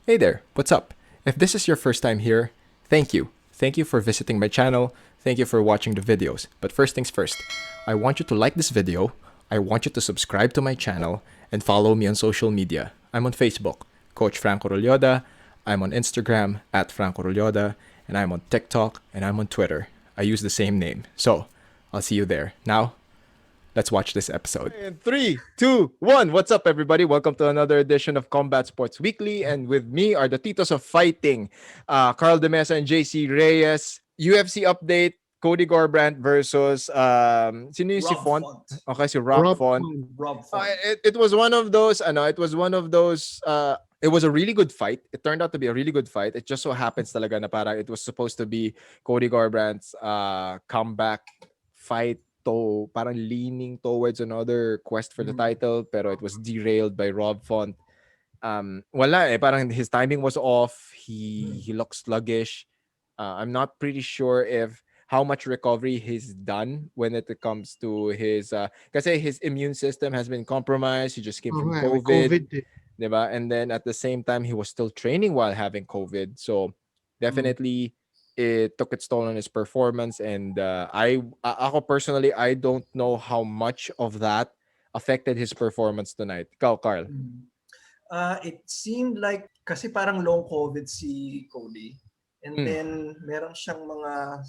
Hey there, what's up? If this is your first time here, thank you. Thank you for visiting my channel. Thank you for watching the videos. But first things first, I want you to like this video, I want you to subscribe to my channel, and follow me on social media. I'm on Facebook, Coach Franco Rolyoda. I'm on Instagram, @Franco Rolyoda. And I'm on TikTok, and I'm on Twitter. I use the same name. So, I'll see you there. Now, let's watch this episode. And 3, 2, 1. What's up, everybody? Welcome to another edition of Combat Sports Weekly. And with me are the Titos of Fighting, Carl De Mesa and JC Reyes. UFC update, Cody Garbrandt versus sino yung si Rob Font? Font. Okay, si Rob Rob Font. Font. Rob Font. It was one of those, it was a really good fight. It turned out to be a really good fight. It just so happens talaga na parang it was supposed to be Cody Garbrandt's comeback fight to parang leaning towards another quest for the title, pero it was derailed by Rob Font. Wala eh, parang his timing was off. He looked sluggish. I'm not pretty sure if how much recovery he's done when it comes to his kasi his immune system has been compromised. He just came Oo from nga, may COVID, COVID eh. diba? And then at the same time he was still training while having COVID. So definitely it took its toll on his performance, and ako personally, I don't know how much of that affected his performance tonight. Ikaw, Carl. It seemed like, kasi parang long COVID si Cody. And then, meron siyang mga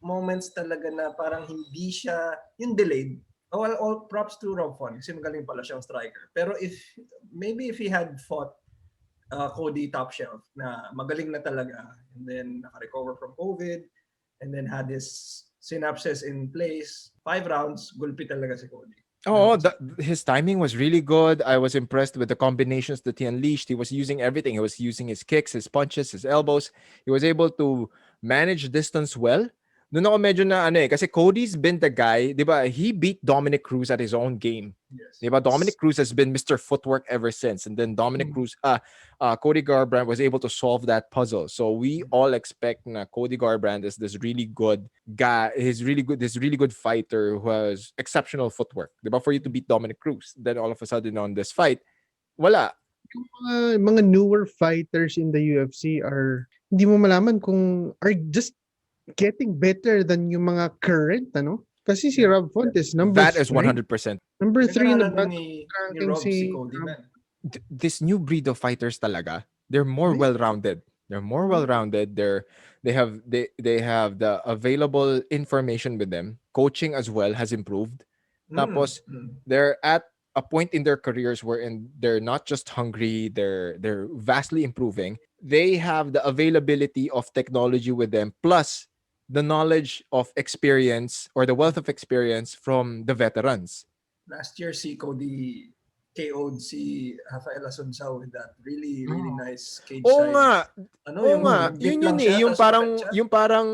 moments talaga na parang hindi siya, yung delayed. All props to Rob Font kasi magaling pala siyang striker. Pero maybe if he had fought Cody top shelf na magaling na talaga, and then naka-recover from COVID, and then had his synapses in place, 5 rounds, gulpi talaga si Cody. Oh, his timing was really good. I was impressed with the combinations that he unleashed. He was using everything. He was using his kicks, his punches, his elbows. He was able to manage distance well. Doon ako medyo na ano eh, kasi Cody's been the guy, di ba? He beat Dominic Cruz at his own game. Yes. Di ba? Dominic Cruz has been Mr. Footwork ever since. And then Cody Garbrandt was able to solve that puzzle. So we all expect na Cody Garbrandt is this really good guy. He's really good. This really good fighter who has exceptional footwork. Di ba? For you to beat Dominic Cruz, then all of a sudden on this fight, wala. Yung mga newer fighters in the UFC are, hindi mo malaman kung are just getting better than yung mga current, ano? Kasi si Rob Font is number That is 3. 100%. Number 3 in the Nag-aaralan battle ni ranking Rob si si Cody man. This new breed of fighters talaga, they're more well-rounded. They're more well-rounded. They have the available information with them. Coaching as well has improved. Tapos they're at a point in their careers wherein they're not just hungry, they're vastly improving. They have the availability of technology with them, plus the knowledge of experience or the wealth of experience from the veterans. Last year si Cody KO'd si Rafael Asunsao with that really nice cage Oo side. nga. Ano, Oo nga. nag-dip Yun lang yun siya, eh. Yung tapos parang, ugat siya. yung parang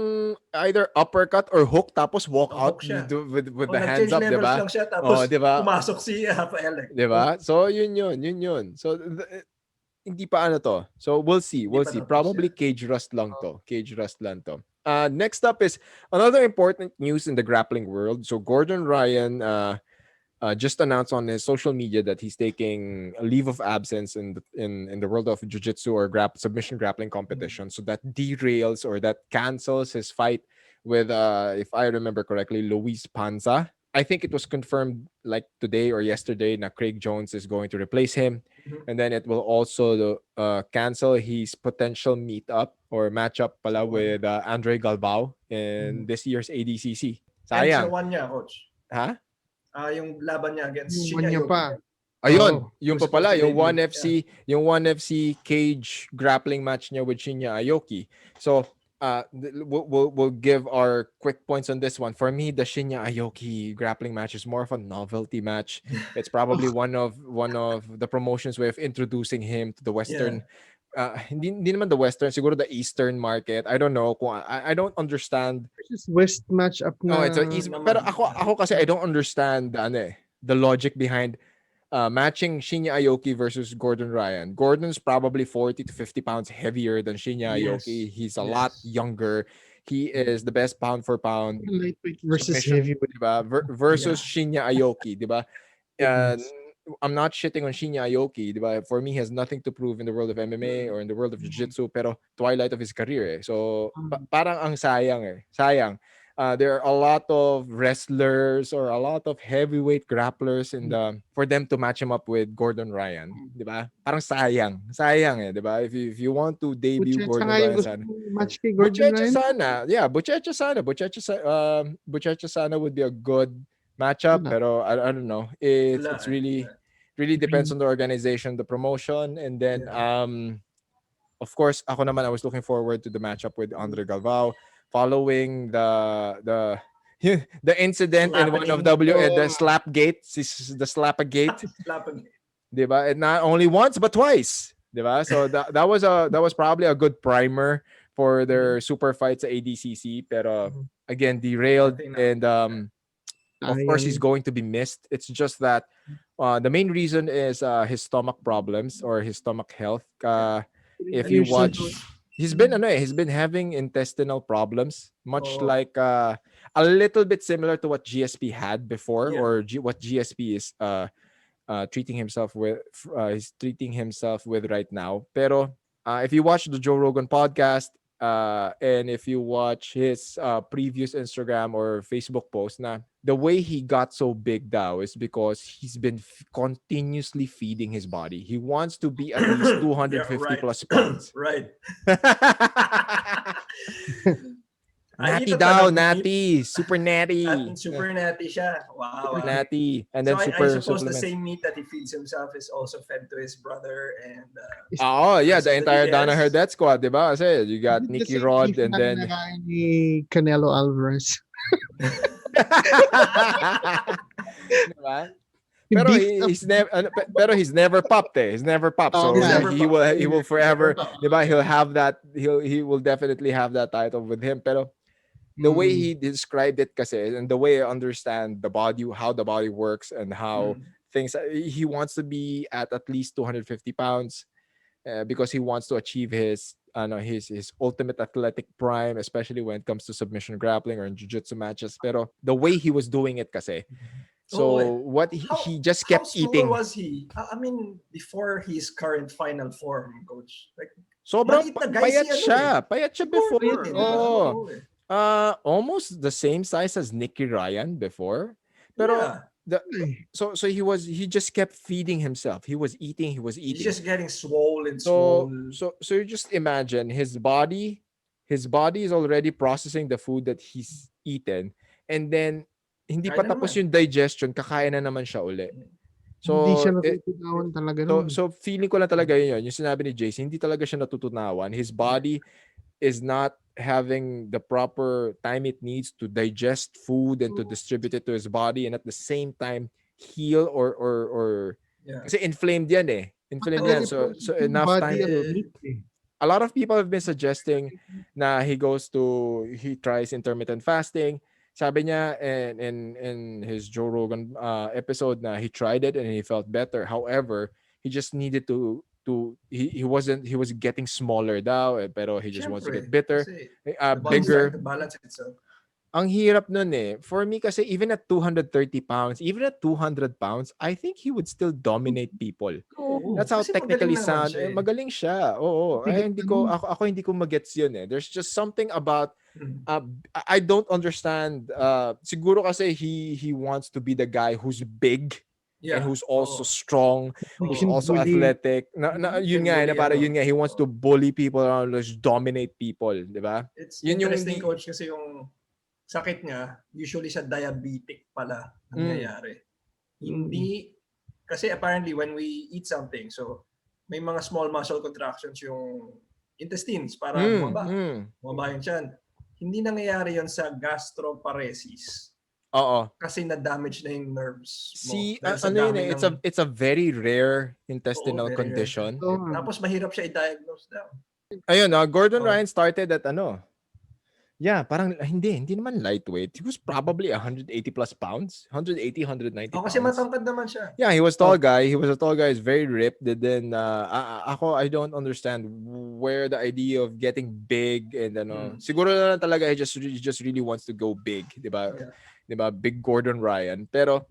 either uppercut or hook tapos walk out Hook siya. with the hands Nag-change up, levels diba? lang siya, tapos Diba? pumasok si Rafael. Diba? So, yun yun. So, hindi pa ano to. So, we'll see. Tapos Probably yan. cage rust lang to. Next up is another important news in the grappling world. So, Gordon Ryan just announced on his social media that he's taking a leave of absence in the world of jiu-jitsu or submission grappling competition. So that derails or that cancels his fight with, if I remember correctly, Luis Panza. I think it was confirmed like today or yesterday that Craig Jones is going to replace him. And then it will also cancel his potential meetup or matchup pala with Andre Galbao in this year's ADCC. And sa Sayang. one niya, coach. Ha? Yung laban niya against yung Shinya niya Yoki. pa. Ayun, Oh, yung was pa pala, supposed to yung debut. 1FC cage grappling match niya with Shinya Aoki. So, we'll give our quick points on this one. For me, the Shinya Aoki grappling match is more of a novelty match. It's probably one of the promotions way of introducing him to the Western. Hindi naman the Western, siguro the Eastern market. I don't know. I don't understand. versus West matchup na. Oh, it's a East. Pero ako kasi I don't understand the logic behind matching Shinya Aoki versus Gordon Ryan. Gordon's probably 40 to 50 pounds heavier than Shinya Aoki. He's a lot younger. He is the best pound for pound Lightweight versus submission, heavyweight. diba? Versus Shinya Aoki, diba? I'm not shitting on Shinya Aoki, di ba? For me, he has nothing to prove in the world of MMA or in the world of jiu-jitsu, pero twilight of his career eh. So, parang ang sayang eh. Sayang. There are a lot of wrestlers or a lot of heavyweight grapplers in the for them to match him up with Gordon Ryan, di ba? Parang sayang. Sayang eh, di ba? If you want to debut Buchecha Gordon nga yung Ryan, gusto sana. mong match kay Gordon Buchecha Ryan. sana. Yeah, Buchecha sana. Buchecha sana would be a good matchup, Wala. pero I don't know. It's Wala. really depends on the organization, the promotion, and then Yeah. of course, ako naman, I was looking forward to the matchup with Andre Galvao following the the incident in one of the slap gate, the slap gate, Slapag. diba? And not only once but twice, diba? So that was probably a good primer for their super fights at ADCC, pero again derailed, Nothing and of course he's Sayang. going to be missed. It's just that the main reason is his stomach problems or his stomach health. If you Years watch, ago. he's been having intestinal problems, much Oh. like a little bit similar to what GSP had before, Yeah. or what GSP is treating himself with. He's treating himself with right now. Pero if you watch the Joe Rogan podcast, and if you watch his previous Instagram or Facebook post, na the way he got so big now is because he's been continuously feeding his body. He wants to be at least 250 Yeah, right. plus pounds. Right. Natty Nakita daw, ko natty. Super natty. At super natty siya. Wow. Super natty. And So then I super suppose the supplements. same meat that he feeds himself is also fed to his brother and Oh, yeah, rest the of the entire Dana DS. Herdet squad, diba? Kasi you got Is it the Nicky same Rod beef and na then... kinakain ni Canelo Alvarez? diba? Yung Pero beef up. he's never popped eh. He's never popped. Oh, So He's man. never he will forever, Never diba? He'll have that, he will definitely have that title with him. Pero the way he described it kasi, and the way I understand the body, how the body works and how things, he wants to be at least 250 pounds because he wants to achieve his ultimate athletic prime, especially when it comes to submission grappling or in jiu-jitsu matches. Pero the way he was doing it kasi, so what he just kept how small eating. was he? I mean, before his current final form, coach. Like, Sobrang maliit na guy payat si ano siya. eh. Payat siya before. Payat eh, diba? Oh. Oo eh. Almost the same size as Nicky Ryan before. Pero Yeah. so he just kept feeding himself. He was eating. He's just getting swollen. So you just imagine his body is already processing the food that he's eaten, and then hindi pa Kaya na tapos naman. yung digestion, kakain na naman siya uli. Hindi So siya natutunawan talaga nun. so feeling ko lang talaga yun, yung sinabi ni Jace, hindi talaga siya natutunawan. His body is not having the proper time it needs to digest food and to distribute it to his body, and at the same time heal or kasi inflamed yan eh. Inflamed yan. So enough time to... A lot of people have been suggesting na he tries intermittent fasting. Sabi niya in his Joe Rogan episode na he tried it and he felt better. However, he just needed he was getting smaller daw pero he just wants to get bigger. To balance itself. Ang hirap nun eh. For me kasi even at 230 pounds, even at 200 pounds, I think he would still dominate people. That's how technically sound. Magaling siya. Oo. Ako hindi ko magets yun eh. There's just something about I don't understand. Siguro kasi he wants to be the guy who's big and who's also strong, who's also athletic. Yun nga, he wants to bully people around, just dominate people, di ba? It's interesting, coach, kasi yung sakit niya, usually sa diabetic pala nangyayari. Hindi, kasi apparently when we eat something, so may mga small muscle contractions yung intestines para bumaba yung tiyan. Hindi nangyayari yon sa gastroparesis. Oo. Kasi na-damage na yung nerves mo. It's a very rare intestinal condition. Tapos mahirap siya i-diagnose daw. Ayun, Gordon Ryan started at yeah, parang hindi naman lightweight. He was probably 180 plus pounds, 180, 190 pounds. Kasi matangkad naman siya. Yeah, he was tall guy. He was a tall guy. He's very ripped. And then I don't understand where the idea of getting big and siguro na lang talaga he just really wants to go big, 'di ba? Yeah. 'Di ba? Big Gordon Ryan. Pero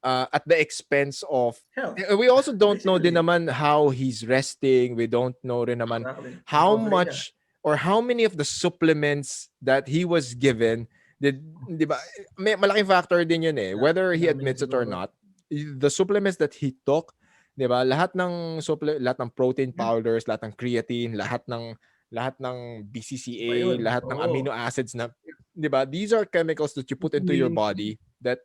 at the expense of Health. we also don't know din Basically. naman how he's resting. We don't know rin naman Exactly. how Recovery niya. much or how many of the supplements that he was given did, di ba? May malaking factor din yun eh. Yeah, Whether he dami admits it or siguro. not, the supplements that he took, di ba? Lahat ng protein powders, lahat ng creatine, lahat ng Iba BCCA, yun. lahat ng Oo. amino acids na, di ba? These are chemicals that you put into your body that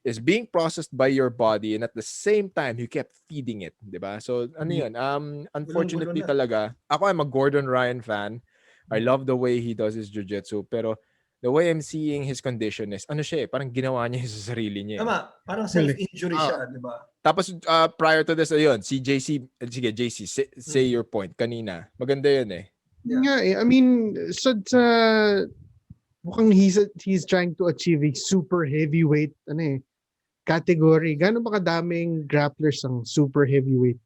is being processed by your body, and at the same time you kept feeding it, 'di ba? So ano 'yun? Gulong-gulo Unfortunately na. talaga, ako I'm a Gordon Ryan fan. I love the way he does his jiu-jitsu, pero the way I'm seeing his condition is ano siya eh, parang ginawa niya sa sarili niya. Tama. Parang self-injury siya, di ba? Tapos prior to this ayun, si JC, sige JC, say your point kanina. Maganda 'yun eh. Yeah, I mean, sa mukhang he's trying to achieve a super heavyweight category. Gaano ba kadaming grapplers ang super heavyweight?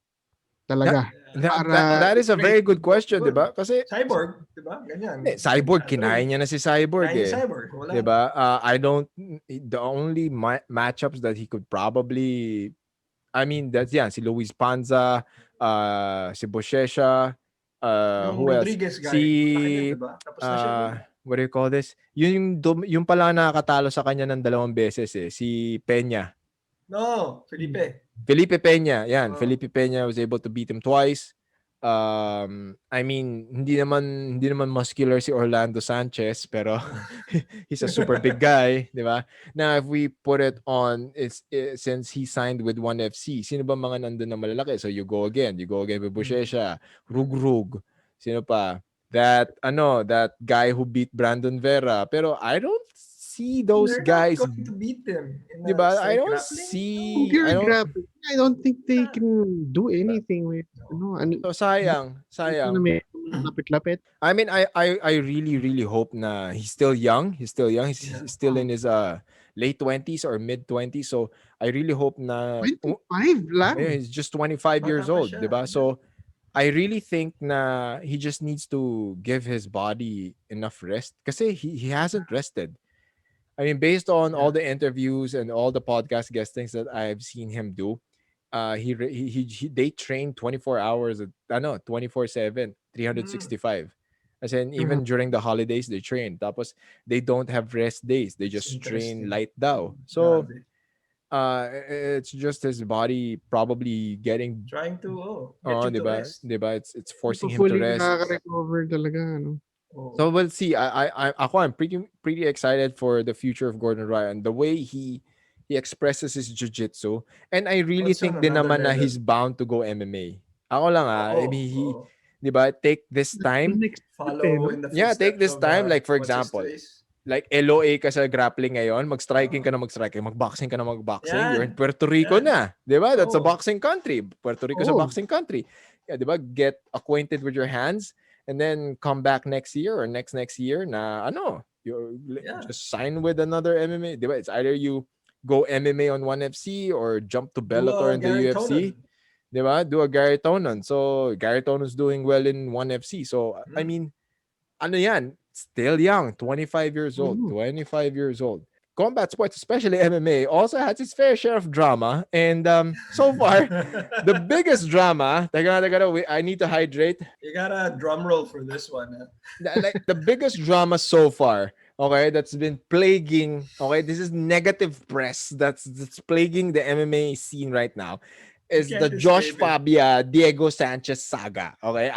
Talaga. That is a very good question, 'di ba? Kasi Cyborg, di ba? Ganyan. Cyborg, kinain niya na si Cyborg eh. Cyborg. Wala. 'Di ba? The only matchups that he could probably, I mean, that's si Luis Panza, si Bushesha, Yung who else? Rodriguez guy. Si Malaki din, di ba? Tapos na siya. what do you call this? Yung pala nakakatalo sa kanya ng 2 beses eh, si Peña. No, Felipe Peña, yan. Oh. Felipe Peña was able to beat him twice. I mean, hindi naman muscular si Orlando Sanchez, pero he's a super big guy, di ba? Now, if we put it on, since he signed with 1FC, sino ba mga nandun na malalaki? So you go again with Bushesha, Rugrug, sino pa? That guy who beat Brandon Vera, pero I don't see those They're guys. not going to beat them. Diba? I don't see. I don't think they can do anything with So sayang. Lapit-lapit. I mean, I really hope na he's still young. He's still in his late 20s or mid 20s. So I really hope na 25 lang. he's just 25 years old, diba? So I really think na he just needs to give his body enough rest kasi he hasn't rested. I mean, based on all the interviews and all the podcast guestings that I've seen him do, they train 24 hours, 24/7, 365. As in, even during the holidays, they train. Tapos, they don't have rest days. They just train light daw. So, it's just his body probably trying to get you to rest. Diba? It's forcing him to Fully rest. nakaka-recover talaga, no? So we'll see. I'm pretty excited for the future of Gordon Ryan. The way he expresses his jiu-jitsu, and I really think din naman na he's bound to go MMA. Ako lang I mean, he, di ba, take this time. Follow in the footsteps. Take this time. Like for example, like LOA ka sa grappling ngayon, mag-striking ka na mag-striking, mag-boxing ka na mag-boxing. You're in Puerto Rico na, di ba? That's a boxing country. Puerto Rico is a boxing country. Yeah, di ba? Get acquainted with your hands. And then come back next year or next year na you just sign with another MMA. Diba? It's either you go MMA on 1FC or jump to Bellator in the UFC. Diba? Do a Gary Tonon. So Gary Tonon's doing well in 1FC. So I mean, yan? Still young, 25 years old. 25 years old. Combat sports, especially MMA, also has its fair share of drama. And so far, the biggest drama, I need to hydrate. You got a drum roll for this one. Like the biggest drama so far, okay, that's been plaguing, okay, this is negative press that's plaguing the MMA scene right now, is the Josh Fabia, Diego Sanchez saga. Okay,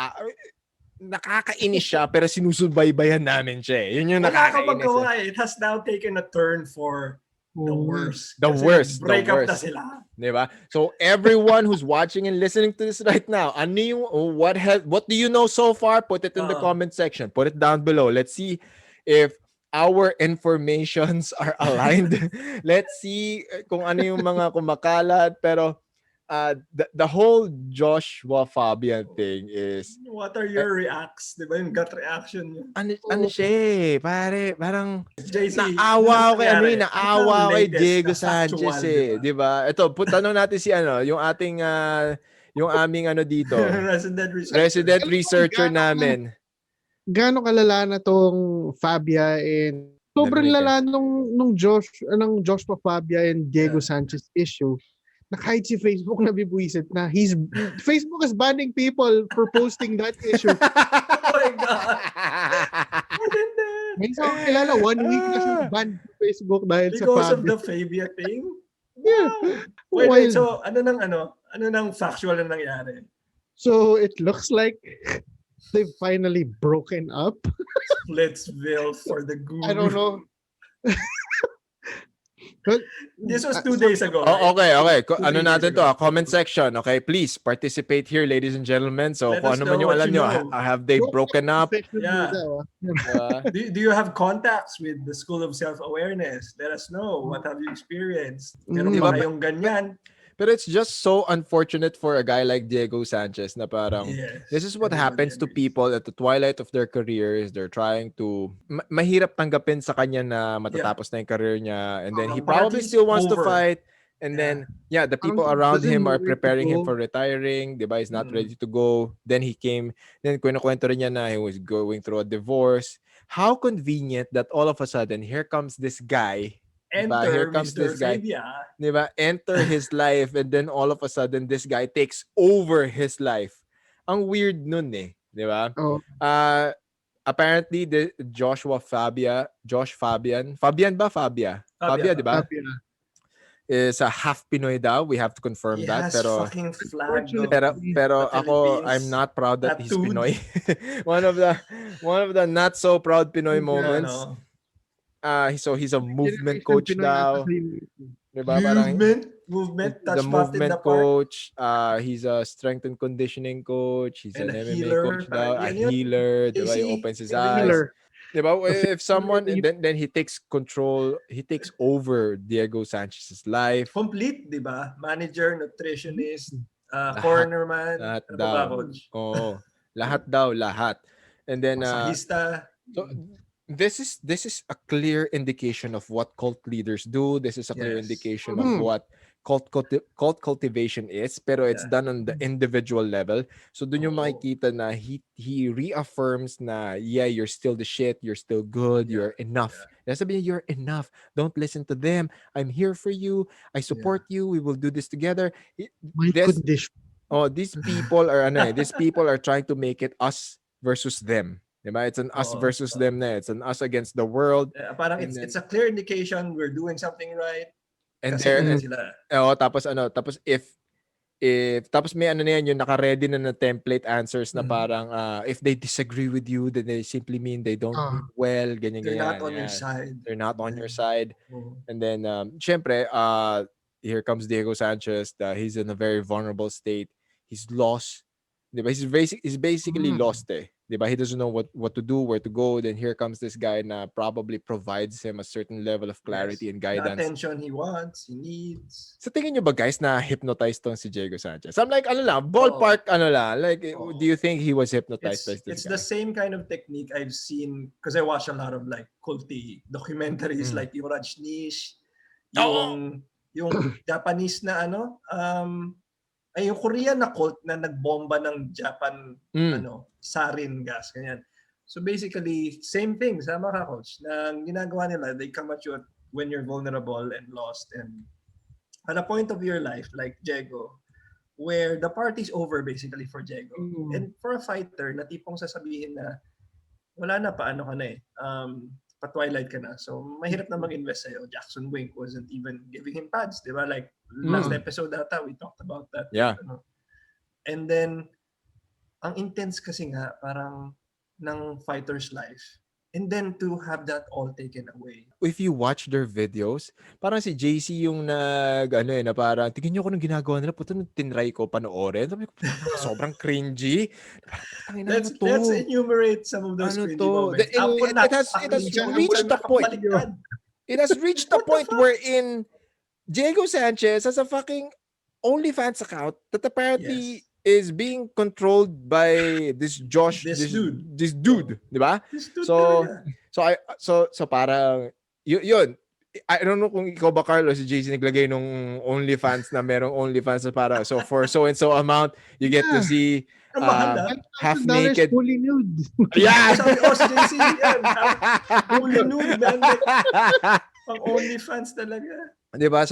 nakakainis siya pero sinusubaybayan namin siya. Yun yung nakakainis. It has now taken a turn for the worst. The worst. Break up na sila. Diba? So everyone who's watching and listening to this right now, what do you know so far? Put it in the comment section. Put it down below. Let's see if our informations are aligned. Let's see kung ano yung mga kumakalat. Pero the whole Joshua Fabian thing is... What are your reacts? Diba yung gut reaction niya? Ano siya pare, parang JC, naawa kay Diego Sanchez diba? Ito, tanong natin si yung ating yung aming dito. Resident researcher namin. Gaano kalala na tong Fabia and Sobrang Narinig lala nung Joshua Fabia and Diego Sanchez issue na kahit si Facebook nabibwisit na Facebook is banning people for posting that issue. Oh my God. Maganda. May isa akong kilala, 1 week na siya banned sa Facebook dahil sa Because of Fabia. the Fabia thing? Yeah. Wow. Wait, Wild. so ano nang factual na nangyari? So it looks like they've finally broken up. Splitsville for the guru. I don't know. But This was 2 days ago, Oh, right? okay. 2, 3 Ano days natin to? ago. Comment section. Okay, please participate here, ladies and gentlemen. So, Let kung us ano man know yung what alam you nyo, know. have they broken up? Yeah. Diba? Do you have contacts with the School of Self-Awareness? Let us know. What have you experienced? Meron Diba? ba kayong ganyan? Pero it's just so unfortunate for a guy like Diego Sanchez na parang Yes. this is what Everybody happens to agrees. people at the twilight of their careers. They're trying to mahirap tanggapin sa kanya na matatapos na yung career niya, and then he The probably party's still wants to over. fight, and then the people Parang around doesn't him know are where to preparing him go. for retiring, diba? He's not Mm. ready to go. Then kwento rin niya na he was going through a divorce. How convenient that all of a sudden here comes this guy. Diba? Here Enter comes Mr. this guy. Fabia. Diba? Enter his life, and then all of a sudden this guy takes over his life. Ang weird nun eh. Diba? Oh, Apparently the Josh Fabian, Fabia, diba? Fabia. Is a half Pinoy daw. We have to confirm He that. has Pero fucking flag of pero the ako, Philippines I'm not proud that he's tattooed. Pinoy. one of the not so proud Pinoy moments. Ano, So he's a movement Generation coach Pinoy ata daw. sa YouTube. Diba? Parang movement, the touch button movement the part. coach, he's a strength and conditioning coach, he's And an a MMA healer. coach daw, a Yan yun. healer, diba? He JC, opens his every eyes. Healer. Diba? The If someone, Philippine then he takes control, he takes over Diego Sanchez's life. Complete, di ba? Manager, nutritionist, Lahat. cornerman, Lahat ano pa ba, daw. coach? Oo. Lahat daw, lahat. And then, Masahista. so this is a clear indication of what cult leaders do. This is a clear Yes. indication of Mhm. what cult cultivation is, pero it's done on the individual level. So dun yung Oo. makikita na he reaffirms na you're still the shit, you're still good, Yeah. you're enough. Sabihin, you're enough. Don't listen to them. I'm here for you. I support you. We will do this together. My condition. These people are these people are trying to make it us versus them. Diba? It's an us Oo. versus them na. It's an us against the world. Parang And it's a clear indication we're doing something right. And Kasi there, sila. tapos if tapos may na yan, yung naka-ready na template answers na parang if they disagree with you, then they simply mean they don't mean well, ganyan. They're not on your side. They're not on your side. Oo. And then syempre, here comes Diego Sanchez. He's in a very vulnerable state. He's lost. Diba? He's basically lost eh. Diba? He doesn't know what to do, where to go. Then here comes this guy na probably provides him a certain level of clarity and The guidance. attention he wants, he needs. Sa tingin nyo ba guys na hypnotized tong si Diego Sanchez? I'm like, ballpark, like, do you think he was hypnotized by this It's guy? the same kind of technique I've seen because I watch a lot of like culty documentaries like yung Rajneesh, yung Japanese na ay yung Korean na cult na nagbomba ng Japan sarin gas ganyan. So basically same thing sama ka coach na ginagawa nila, they come at you when you're vulnerable and lost and at a point of your life like Diego where the party's over basically for Diego. And for a fighter na tipong sasabihin na wala na paano ka na pa-twilight ka na. So mahirap na mag-invest sa'yo. Jackson Wink wasn't even giving him pads, di ba? Like last episode data, we talked about that. Yeah. And then ang intense kasi nga parang ng fighter's life. And then to have that all taken away. If you watch their videos, parang si JC yung na parang, tingin nyo ko nung ginagawa nila, puto nung tinry ko panoorin. Sabi ko, sobrang cringy. Let's enumerate some of those cringy moments. It has reached the point. It has reached the point wherein Diego Sanchez has a fucking OnlyFans account that apparently is being controlled by this dude, di ba? So parang yun. I don't know kung ikaw ba Carlos, si JC naglagay nung OnlyFans na merong OnlyFans na para so for so and so amount you get to see Ang mahal half $10,000 naked. fully nude. Yeah. Sabi ko, JC, yan. Fully nude, man. Like, pang OnlyFans talaga. Diba?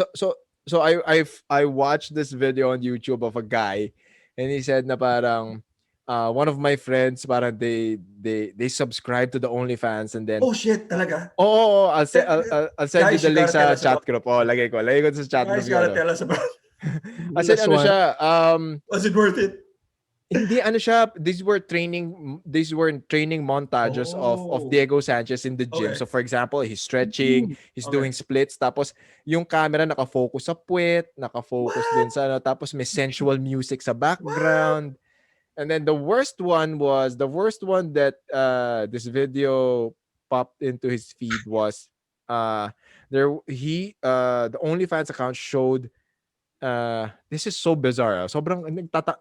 So I watched this video on YouTube of a guy, and he said na parang one of my friends parang they subscribe to the OnlyFans, and then Oh, shit, talaga. I'll send you Guys, the you link gotta tell sa us chat about group. Lagay ko sa chat group Guys, gotta yun. tell us about I said ano Last one. siya, Was it worth it? hindi ano siya, these were training montages of Diego Sanchez in the gym. Okay. So for example, he's stretching, he's doing splits, tapos yung camera nakafocus sa puwet, nakafocus dun sa ano, tapos may sensual music sa background. And then the worst one that this video popped into his feed was the OnlyFans account showed this is so bizarre. Sobrang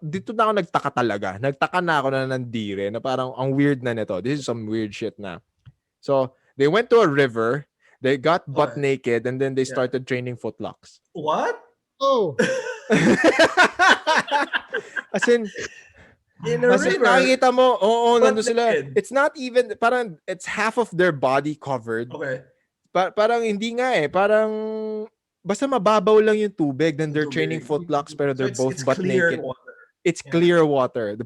dito na ako nagtaka talaga. Nagtaka na ako na nandire na parang ang weird na nito. This is some weird shit na. So, they went to a river, they got butt naked, and then they started training footlocks. What? Oh. As in river? nakikita mo, nandun sila. naked. It's not even, parang, it's half of their body covered. Okay. Parang hindi nga parang, basta mababaw lang yung tubig, then they're training footlocks, pero they're both it's butt clear naked. water. It's clear water.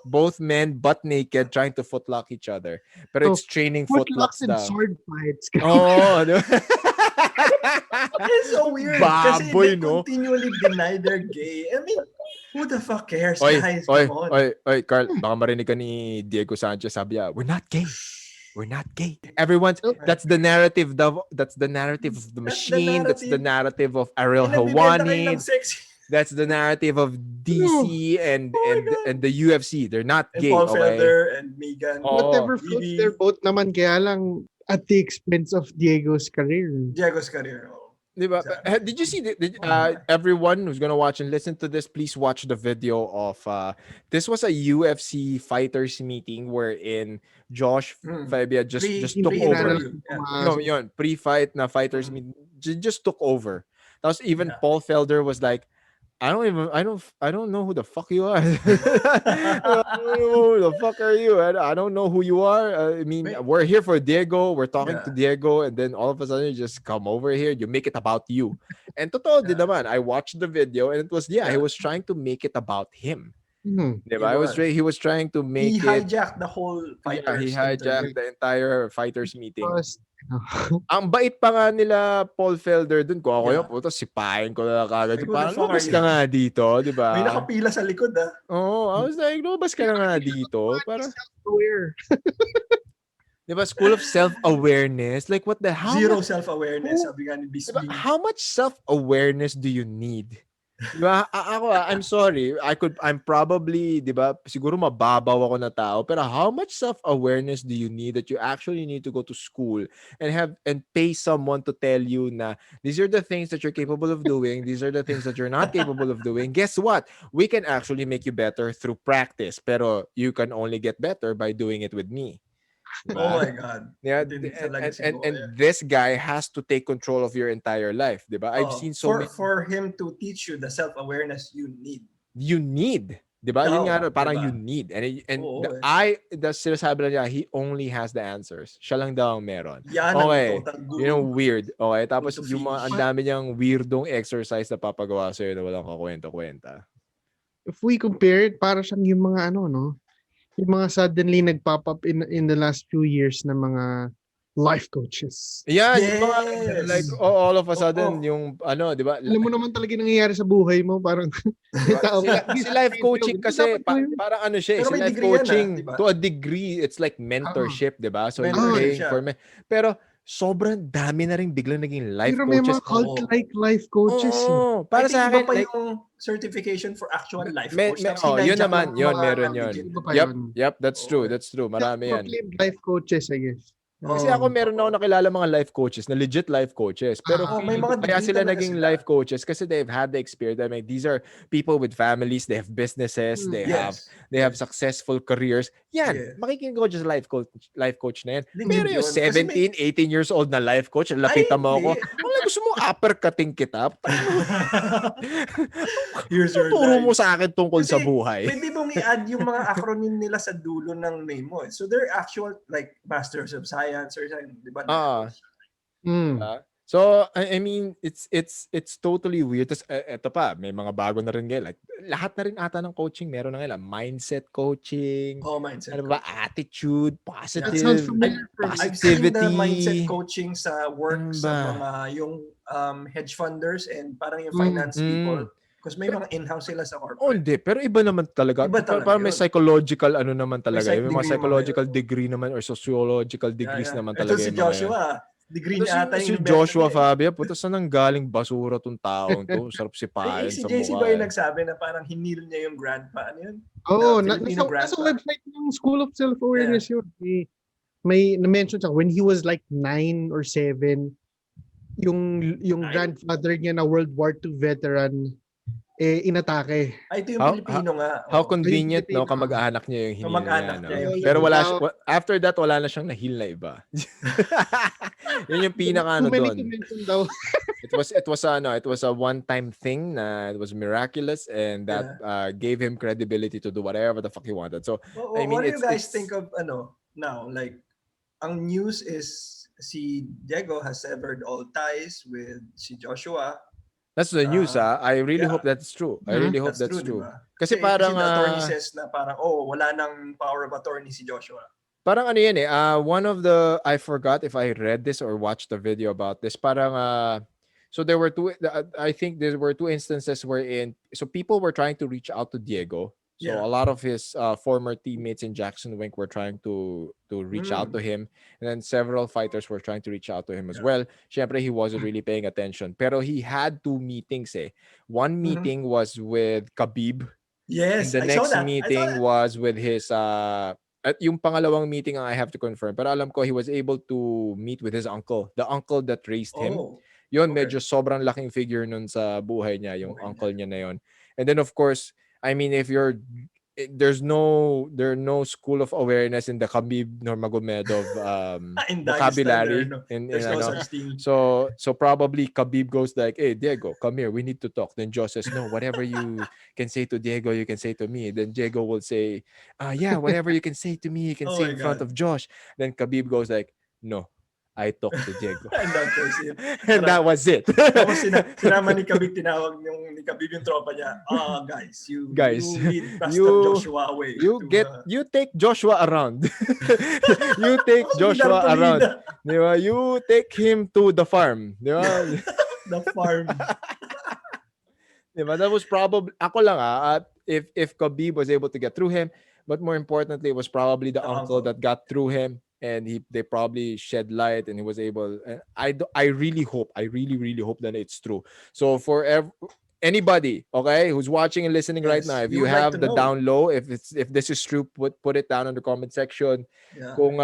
Both men butt naked trying to footlock each other. But it's training footlocks and daw. sword fights. Oh, It's so weird. Baboy, kasi they no? continually deny they're gay. I mean, who the fuck cares, Oy, guys? Come on. Carl, baka marinig ka ni Diego Sanchez, sabi niya, we're not gay. We're not gay. Everyone's that's the narrative of the machine. That's the narrative of Errol Hawani. That's the narrative of DC and the UFC. They're not and gay. Paul Okay? Felder and Megan. Whatever floats their boat naman, kaya lang at the expense of Diego's career. Diego's career. Diba? Did you see everyone who's gonna watch and listen to this, please watch the video of this was a UFC fighters meeting wherein Josh Fabia just took over. No, yun, pre-fight na fighters meeting just took over. That was even Paul Felder was like, I don't know who the fuck you are. I don't know who the fuck are you? I don't know who you are. I mean, we're here for Diego. We're talking to Diego, and then all of a sudden you just come over here. You make it about you. And totoo din naman. I watched the video, and it was he was trying to make it about him. He was trying to make he hijacked the whole fighters. He hijacked the entire fighters meeting. Ang bait pa nga nila Paul Felder dun. Kung ako yun, puto, sipahin ko na kagad. Parang, lumabas ka nga dito, di ba? May nakapila sa likod, I was like, lumabas ka na nga dito. Parang, self-aware. Di ba? School of self-awareness. Like, what the hell? Zero self-awareness, sabi nga ni Bisbee. Diba? How much self-awareness do you need? Diba? I'm sorry. I'm probably, diba, siguro mababaw ako na tao, pero how much self-awareness do you need that you actually need to go to school and pay someone to tell you na these are the things that you're capable of doing, these are the things that you're not capable of doing. Guess what? We can actually make you better through practice, pero you can only get better by doing it with me. Diba? Oh my God. Yeah, and this guy has to take control of your entire life, diba? I've seen for him to teach you the self-awareness you need. You need, diba? Yun nga, parang you need. And sinasabi na niya, he only has the answers. Siya lang daw ang meron. Okay. You know, weird. Okay, tapos yung mga ang dami niyang weirdong exercise na papagawa sa'yo na walang kakwenta-kwenta. If we compare it, para siyang yung mga yung mga suddenly nagpop up in the last few years na mga life coaches. Yeah, yung mga like all of a sudden yung di ba? Alam mo naman talaga nangyayari sa buhay mo, parang si life coaching kasi parang ano siya, si life coaching diba? To a degree it's like mentorship, di ba? So you're paying for pero sobrang dami na rin biglang naging life pero coaches. Pero may mga cult-like life coaches. Para sa akin, pa yung certification for actual life coach. Yun naman, yun, meron yun. Yep, that's true. Marami yan. Life coaches, I guess. Kasi ako meron ako nakilala mga life coaches na legit life coaches. Pero may feeling ko mga kaya degree sila talaga naging sila. life coaches kasi they've had the experience. I mean, these are people with families, they have businesses, they Yes. have successful careers. Yan, Yes. makikinig ko just life coach na yan. Legit Pero yung yun. Kasi 17, 18 years old na life coach, lapitan mo ako. hindi. Gusto mo uppercutting kita? Here's your Turo mo life. sa akin tungkol sa Kasi buhay. pwede mong i-add yung mga acronym nila sa dulo ng name mo. So they're actual like Masters of Science or something, di ba? Diba? So, I mean, it's totally weird. Tapos, eto pa, may mga bago na rin ngayon. Like, lahat na rin ata ng coaching, meron na ngayon. Mindset coaching. Mindset Ano ba? coaching. Attitude, That sounds positive, familiar for me. I've seen the positivity. mindset coaching sa work Ano sa ba? mga yung hedge funders and parang yung finance people. Because may mga in-house sila sa corporate. Hindi. Pero iba naman talaga. Iba talaga Parang may yun. psychological ano naman talaga. psych May mga degree psychological naman. degree naman or sociological degrees naman Ito talaga si yung mga yun. Joshua, degree Tapos niya ata si yung Joshua Fabia, puta saan nang galing basura tong taong to? Sarap sipahin si sa JC mukha. ba yung nagsabi na parang hinil niya yung grandpa? Ano yun? Nasa grandpa. website ng School of Self-Awareness yun. May na-mention siya, when he was like 9 or 7, yung grandfather niya na World War II veteran, inatake. Ito yung Pilipino nga. How convenient, no? Kamag-anak niya yung hinil niya. No? Pero after that, wala na siyang nahil na iba. Yun yung pinaka doon. It was a one-time thing na it was miraculous and that gave him credibility to do whatever the fuck he wanted. So, I mean, what do you guys think of now? Like, ang news is si Diego has severed all ties with si Joshua. That's the news, I really hope that's true. I really hope that's true. Diba? Kasi parang the attorney says na parang wala nang power of attorney si Joshua. Parang ano yan one of the, I forgot if I read this or watched the video about this. Parang so there were I think there were two instances wherein so people were trying to reach out to Diego. So a lot of his former teammates in Jackson Wink were trying to reach out to him, and then several fighters were trying to reach out to him as well. Syempre, he wasn't really paying attention. Pero he had two meetings One meeting was with Khabib. Yes, and the next meeting was with his at yung pangalawang meeting I have to confirm. Pero alam ko he was able to meet with his uncle, the uncle that raised him. Yun, medyo sobrang laking figure nun sa buhay niya, yung uncle niya na yun. And then of course, I mean, there's no school of awareness in the Khabib Nurmagomedov vocabulary. There's no such thing. So probably Khabib goes like, "Hey Diego, come here, we need to talk." Then Joe says, "No, whatever you can say to Diego, you can say to me." Then Diego will say, "Yeah, whatever you can say to me, you can say in front of Josh." Then Khabib goes like, "No, I talked to Diego." And that was it. And that was it. Tapos sinama ni Khabib, tinawag ni Khabib yung tropa niya. Guys, you lead Pastor Joshua away. You take Joshua around. You take Joshua around. Diba? You take him to the farm. Diba? The farm. Diba? That was probably, ako lang if Khabib was able to get through him, but more importantly, it was probably the uncle that got through him. And they probably shed light, and he was able. I really hope that it's true. So for anybody, okay, who's watching and listening right now, if you have the down low, if this is true, put it down in the comment section. Kung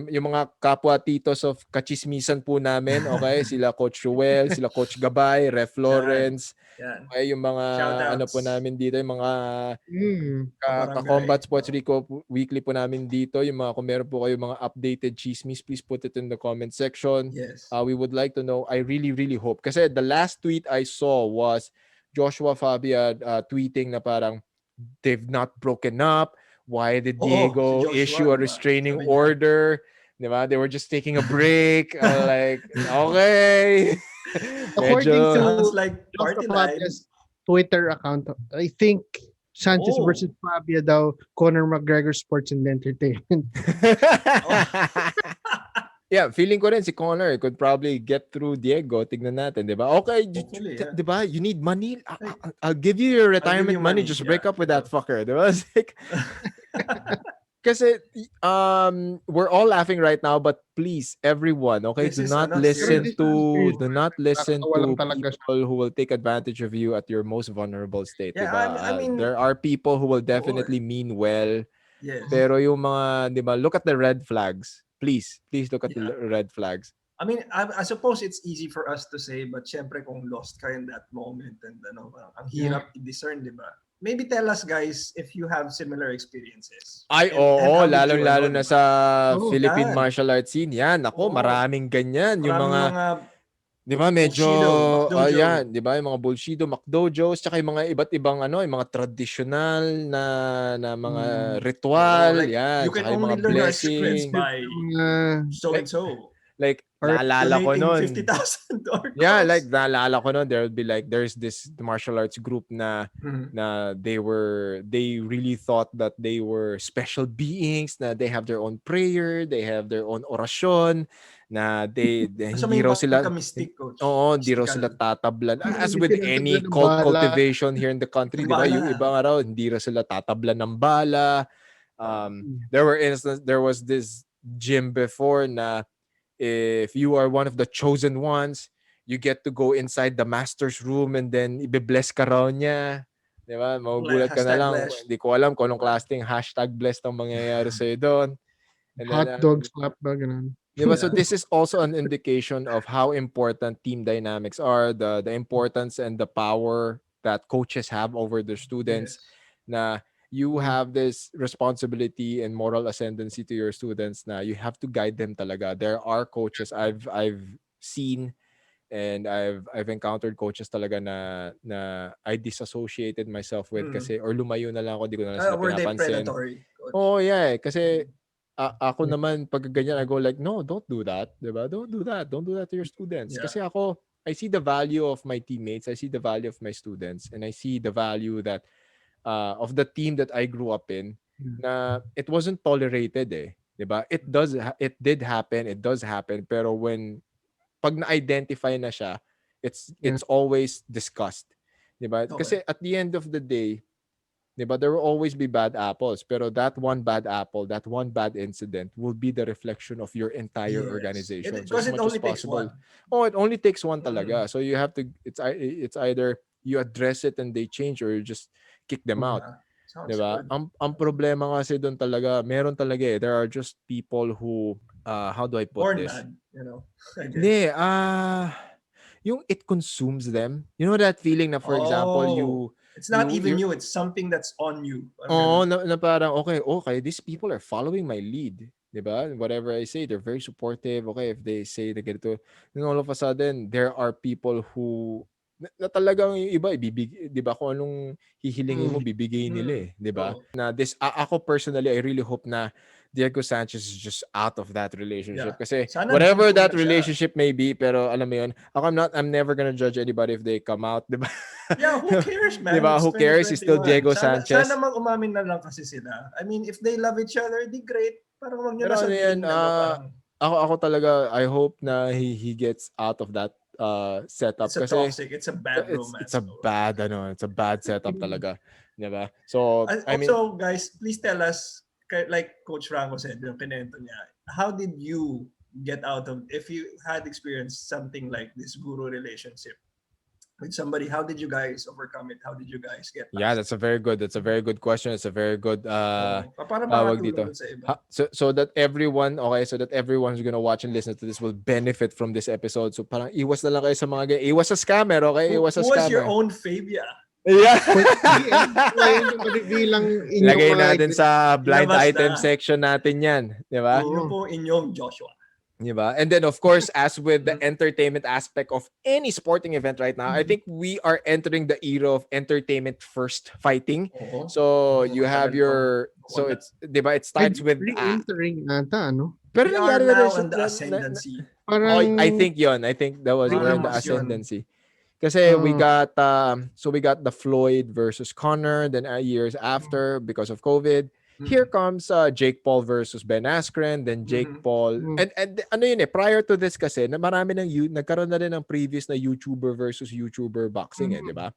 yung mga kapwa titos of kachismisan po namin, okay, sila Coach Ruel, sila Coach Gabay, Ref Lawrence, okay, yung mga ano po namin dito, yung mga Combat Sports Rico weekly po namin dito, yung mga kung meron po kayo mga updated chismis, please put it in the comment section. We would like to know. I really hope, kasi the last tweet I saw was Joshua Fabia tweeting na parang they've not broken up. Why did Diego issue a restraining order? Diba? They were just taking a break. Like, okay. According to Joshua Fabia's Twitter account, I think Sanchez versus Fabia daw, Conor McGregor Sports and Entertainment. Yeah, feeling ko rin si Conor could probably get through Diego. Tignan natin, di ba? Okay, di ba? You need money? I'll give you your retirement money. Just break up with that fucker. Di ba? Like, kasi we're all laughing right now, but please, everyone, okay, do not listen to people who will take advantage of you at your most vulnerable state. Diba? I mean, there are people who will definitely mean well. Pero yung mga, di ba, look at the red flags. Please look at the Yeah. red flags. I mean, I suppose it's easy for us to say, but syempre kung lost ka in that moment and ang Yeah. hirap i-discern, di ba? Maybe tell us, guys, if you have similar experiences. Ay, And oo, how did you, lalong-lalo na di sa ba? Oh, Philippine Yan. martial arts scene. Yan, ako, Oo. maraming ganyan. Yung Maraming mga, mga di ba, medyo, Bushido, McDojo. yan, di ba, yung mga Bushido, McDojos, tsaka yung mga iba't ibang, yung mga traditional na mga ritual, Like, yan, you can tsaka yung only mga learn your secrets blessing. by so and Like, so. like, Or naalala ko Donating nun. 50,000 to our Yeah, cause. like naalala ko noon, there would be like there's this martial arts group na Mhm. they really thought that they were special beings, na they have their own prayer, they have their own orasyon, na So hindi may raw sila pagka-mystic, coach. oo, hindi raw Mystical. sila tatablan. As hindi with tinatablan any ng cult bala. cultivation here in the country, di ba? Yung Bala. iba nga raw, hindi raw sila tatablan ng bala. There was this gym before na if you are one of the chosen ones, you get to go inside the master's room and then ibe-bless ka raw niya. Di ba? Magugulat ka na Hashtag lang. blessed. Hindi ko alam kung anong klaseng hashtag blessed ang mangyayari sa'yo doon. And then, Hot dog slap ba, ganun. di ba? So Yeah. this is also an indication of how important team dynamics are, the importance and the power that coaches have over their students. Yes. Na you have this responsibility and moral ascendancy to your students na you have to guide them talaga. There are coaches I've seen and I've encountered coaches talaga na I disassociated myself with kasi or lumayo na lang ako, di ko na lang sila Were they pinapansin. predatory, coach? Oh, yeah, kasi ako naman pag ganyan I go like, no, don't do that, 'di ba? Don't do that. Don't do that to your students. Yeah. Kasi ako I see the value of my teammates, I see the value of my students, and I see the value that of the team that I grew up in na it wasn't tolerated 'di ba? It did happen, it does happen, pero when pag na-identify na siya, Yeah. it's always discussed, 'di ba? Okay. Kasi at the end of the day, 'di ba, there will always be bad apples, pero that one bad apple, that one bad incident will be the reflection of your entire Yes. organization. So Because as it much as only takes possible, one. it only takes one talaga. So you have to it's either you address it and they change or you just kick them out. Sounds 'Di ba? good. Ang problema kasi doon talaga, meron talaga there are just people who how do I put Born this? mad, I guess. Hindi, yung it consumes them. You know that feeling na, for example, it's not even you're you, it's something that's on you. oo, na parang, okay, these people are following my lead. 'Di ba? Whatever I say, they're very supportive. Okay, if they say na ganito, then all of a sudden, there are people who na talagang yung iba, 'di ba, kung anong hihilingin mo, bibigay nila 'di ba? Na ako personally, I really hope na Diego Sanchez is just out of that relationship. Yeah. Kasi Sana whatever done that na siya. relationship may be, pero alam mo yun, I'm never gonna judge anybody if they come out, 'di ba? Yeah, who cares, man? Diba? It's Who cares? He's still 2021. Diego Sanchez. Sana mag-umamin na lang kasi sila. I mean, if they love each other, di great. Parang wag nyo Pero na ano yan, sabihin na parang ako talaga, I hope na he gets out of that setup it's a kasi toxic, it's a bad romance. it's a bad setup talaga, 'di ba? So, I mean, also, guys, please tell us, like Coach Franco said, yung kinento niya, how did you get out of, if you had experienced something like this guru relationship with somebody, how did you guys overcome it? How did you guys get past yeah, that's a very good question. It's a very good para tawag makatulong dito. dun sa iba. So that everyone, so that everyone's gonna watch and listen to this will benefit from this episode. So parang iwas na lang kayo sa mga iwas sa scammer, okay? Iwas sa Who was scammer. your own Fabia? Yeah. Lagay Lagay natin sa blind item section natin yan. Di ba? Yun po inyong Joshua. Di ba? And then of course, as with the entertainment aspect of any sporting event right now, I think we are entering the era of entertainment first fighting. So you have your, so it's, di ba? It starts with re-entering ata, no? pero we nangyari are na rin now in the ascendancy. Parang, I think that was we're in the ascendancy. Kasi we got the Floyd versus Conor, then years after because of COVID. Here comes Jake Paul versus Ben Askren, then Jake Paul. And ano yun prior to this kasi, na marami nagkaroon na rin ng previous na YouTuber versus YouTuber boxing di ba?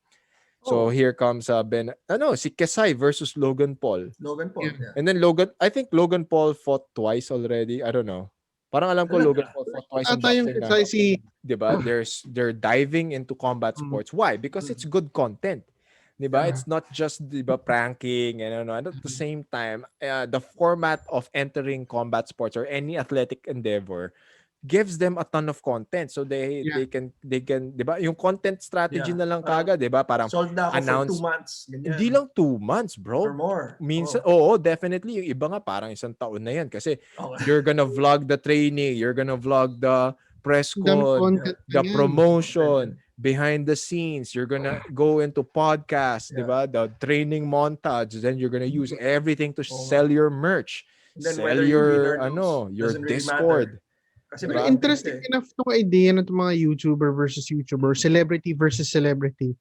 So here comes si Kesai versus Logan Paul. Yeah. And then I think Logan Paul fought twice already. I don't know. Parang alam ko Logan Paul fought twice in boxing na. Diba? They're diving into combat sports. Why? Because it's good content. Diba? It's not just diba pranking and ano, and at the same time, the format of entering combat sports or any athletic endeavor gives them a ton of content. So Yeah. they can 'di ba? Yung content strategy Yeah. na lang Parang kagad, 'di ba? Parang sold na ako for 2 announce months. hindi Ganyan. lang 2 months, Or bro. more. Minsan, Oh, definitely. Yung iba nga parang isang taon na yan kasi okay. you're gonna vlog the training, you're gonna vlog the press Ang daming con, Yeah. content na the yan. promotion, behind the scenes, you're gonna go into podcasts, di Yeah. ba? The training montage, then you're gonna use everything to Oo. sell your merch, And then sell whether you win your or lose, your doesn't really matter. Discord. Kasi Pero may Diba? content interesting ka eh. enough tong idea ng mga YouTuber versus YouTuber, celebrity versus celebrity.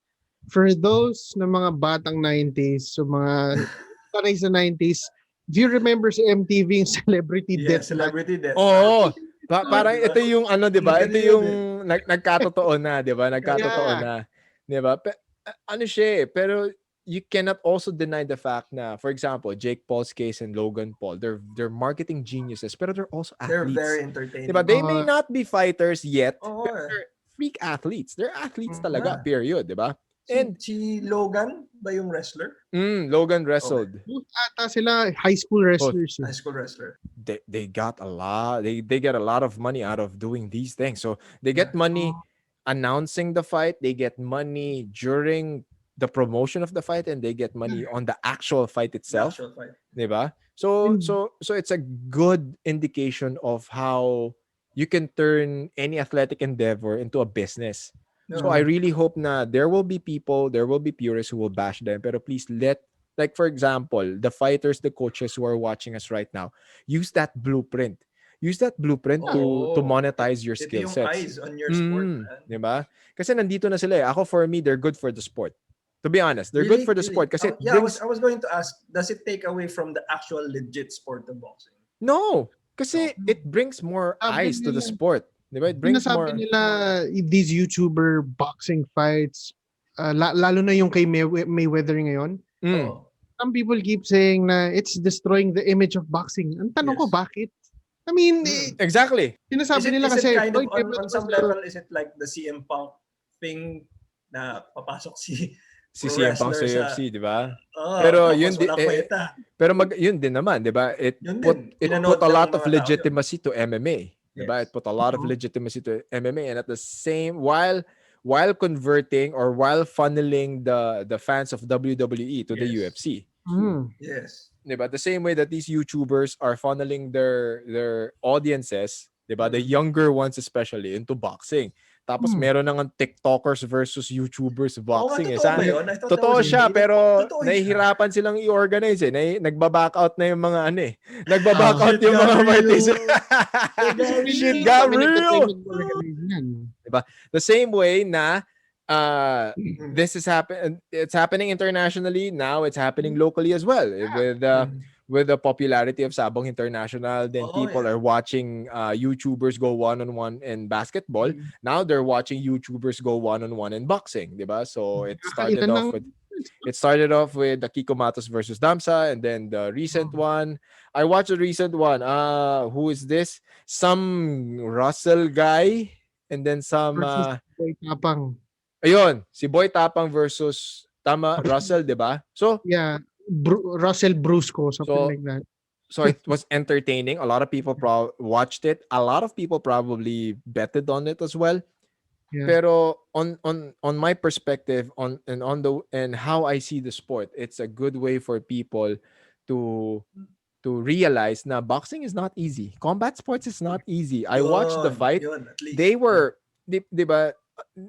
For those na mga batang 90s, so mga sanay sa 90s, do you remember sa MTV yung Celebrity Yeah, Deathmatch? celebrity deathmatch. Oo. Oh, Parang diba? ito yung ano, 'di ba? Maganda Ito yun yung eh. nagkatotoo na, 'di ba? Nagkatotoo Yeah. na, 'di ba? Ano siya eh, pero you cannot also deny the fact na, for example, Jake Paul's case and Logan Paul, they're marketing geniuses, pero they're also They're athletes. very 'Di ba? entertaining. They may not be fighters yet, Oo pero eh. they're freak athletes. They're athletes talaga, Yeah. period, 'di ba? And Si Logan ba yung wrestler? Logan wrestled. Both ata sila high school wrestlers. High school wrestler. They got a lot. They get a lot of money out of doing these things. So they get Yeah. money announcing the fight, they get money during the promotion of the fight, and they get money on the actual fight The itself, actual fight. diba? So And- it's a good indication of how you can turn any athletic endeavor into a business. So I No. really hope na there will be people, there will be purists who will bash them, pero please like for example, the fighters, the coaches who are watching us right now, use that blueprint. Use that blueprint to Oo. monetize your Ito skill yung sets. eyes on your sport, man. 'Di ba? Kasi nandito na sila eh. Ako, for me, they're good for the sport. To be honest, they're good Really? for the Really? sport kasi it Yeah, brings I was going to ask, does it take away from the actual legit sport of boxing? no, kasi it brings more Sabi eyes to the nila- sport. 'Di ba? It brings Sinasabi more. nila these YouTuber boxing fights, lalo na yung kay Mayweather ngayon, Oo. some people keep saying na it's destroying the image of boxing. Ang tanong ko, Yes. bakit? I mean, Exactly. sinasabi nila Is it kasi kind of Floyd Mayweather on some was level, is it like the CM Punk thing na papasok si Si pro CM Punk sa wrestler UFC, 'di ba? Oh, Pero tapos yun walang kwenta. pero yun din naman, 'di ba? It Yun put din. it Pinanood put a ng lot of mga tao yun. legitimacy to MMA, 'di ba? Yes. It put a lot of legitimacy to MMA, and at the same while converting or while funneling the fans of WWE to the Yes. UFC. Yes. 'Di ba? The same way that these YouTubers are funneling their audiences, 'di ba? The younger ones especially into boxing. Tapos meron nang TikTokers versus YouTubers Oo nga, boxing eh. totoo ba yun? I thought that Totoo was siya, made. pero Totoo siya. nahihirapan silang i-organize eh. Nagba-back out na yung mga ano eh. Nagba-back out Shit yung mga got real. parties. Shit got kami real. nag-organize niyan. Diba? The same way na this is it's happening internationally, now it's happening locally as well with the popularity of Sabong International. Then people are watching YouTubers go one-on-one in basketball. Now they're watching YouTubers go one-on-one in boxing, diba? So it started off with the Kiko Matos versus Damsa, and then the recent one. I watched the recent one. Who is this? Some Russell guy, and then some Versus Boy Tapang. ayun, si Boy Tapang versus Russell, 'di ba? So Yeah, Russell Brusco, something like that. So it was entertaining. A lot of people watched it. A lot of people probably betted on it as well. Yeah. Pero on my perspective and how I see the sport, it's a good way for people to realize na boxing is not easy. Combat sports is not easy. I watched the fight. Yun, at least. They were, di ba,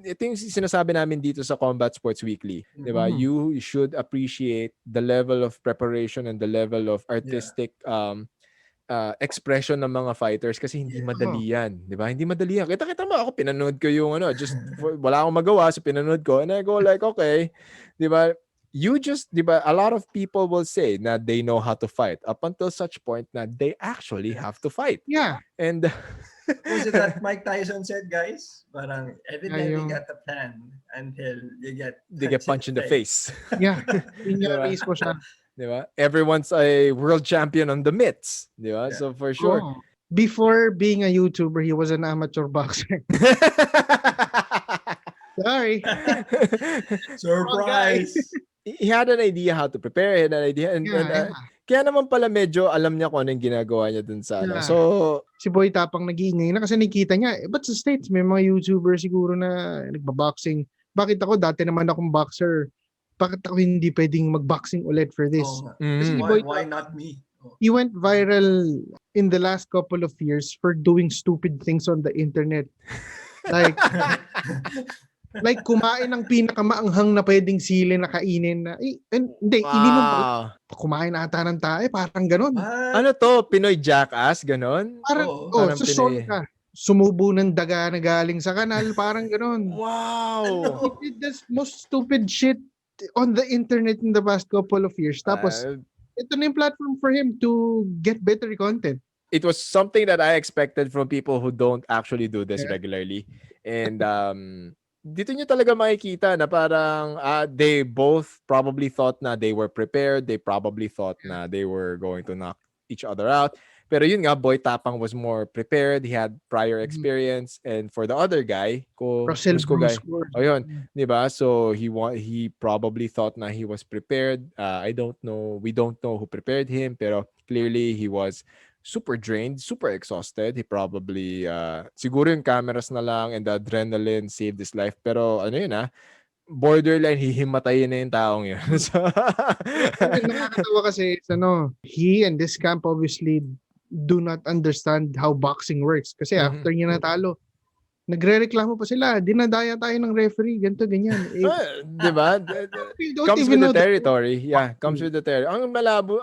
ito yung sinasabi namin dito sa Combat Sports Weekly. Di ba? You should appreciate the level of preparation and the level of artistic expression ng mga fighters kasi hindi madali yan. Di ba? Hindi madali yan. Kita mo ako, pinanood ko yung wala akong magawa, so pinanood ko, and I go like, okay. Di ba? Di ba, a lot of people will say na they know how to fight up until such point na they actually have to fight. Yeah. And was it that Mike Tyson said, guys? Parang every time you Ayun. get a plan until they get punched in the face. Yeah. Pinaraise ko siya. Diba? Everyone's a world champion on the mitts. Diba? Yeah. So for sure. Oh. Before being a YouTuber, he was an amateur boxer. Sorry. Surprise! he had an idea how to prepare, he had an idea, and Yeah. kaya naman pala medyo alam niya kung ano yung ginagawa niya dun sa ano. Yeah. So, Si Boy Tapang nag-iingay na kasi nakita niya, ba't sa States may mga YouTuber siguro na nagbaboxing. Bakit ako, dati naman akong boxer, bakit ako hindi pwedeng magboxing ulit for this? Oo nga. Kasi si mm, Boy Why Tapang, not me? Oh. he went viral in the last couple of years for doing stupid things on the internet. Like, like kumain ng pinakamaanghang na pwedeng sili na kainin na, hindi, ininom pa. wow. Kumain ata ng tae, parang ganon. What? Ano to? Pinoy Jackass? Ganon? Parang, Oo. oh, Parang sa Pinoy. ka. Sumubo ng daga na galing sa kanal, parang ganon. Wow! He did this most stupid shit on the internet in the past couple of years. Tapos, ito na yung platform for him to get better content. It was something that I expected from people who don't actually do this Yeah. regularly. And dito nyo talaga makikita na parang they both probably thought na they were prepared. They probably thought na they were going to knock each other out. Pero yun nga, Boy Tapang was more prepared. He had prior experience. And for the other guy, Russell Brusco guy, Bruce. di ba? So he probably thought na he was prepared. I don't know. We don't know who prepared him. Pero clearly he was super drained, super exhausted. He probably, siguro yung cameras na lang and the adrenaline saved his life. Pero ano yun borderline hihimatayin na yung taong yun. So, Nakakatawa kasi, he and this camp obviously do not understand how boxing works. Kasi after niya natalo, nagre-reklamo pa sila, dinadaya tayo ng referee, ganito, ganyan. di ba? Comes with the territory. Yeah, comes with the territory. Ang malabo,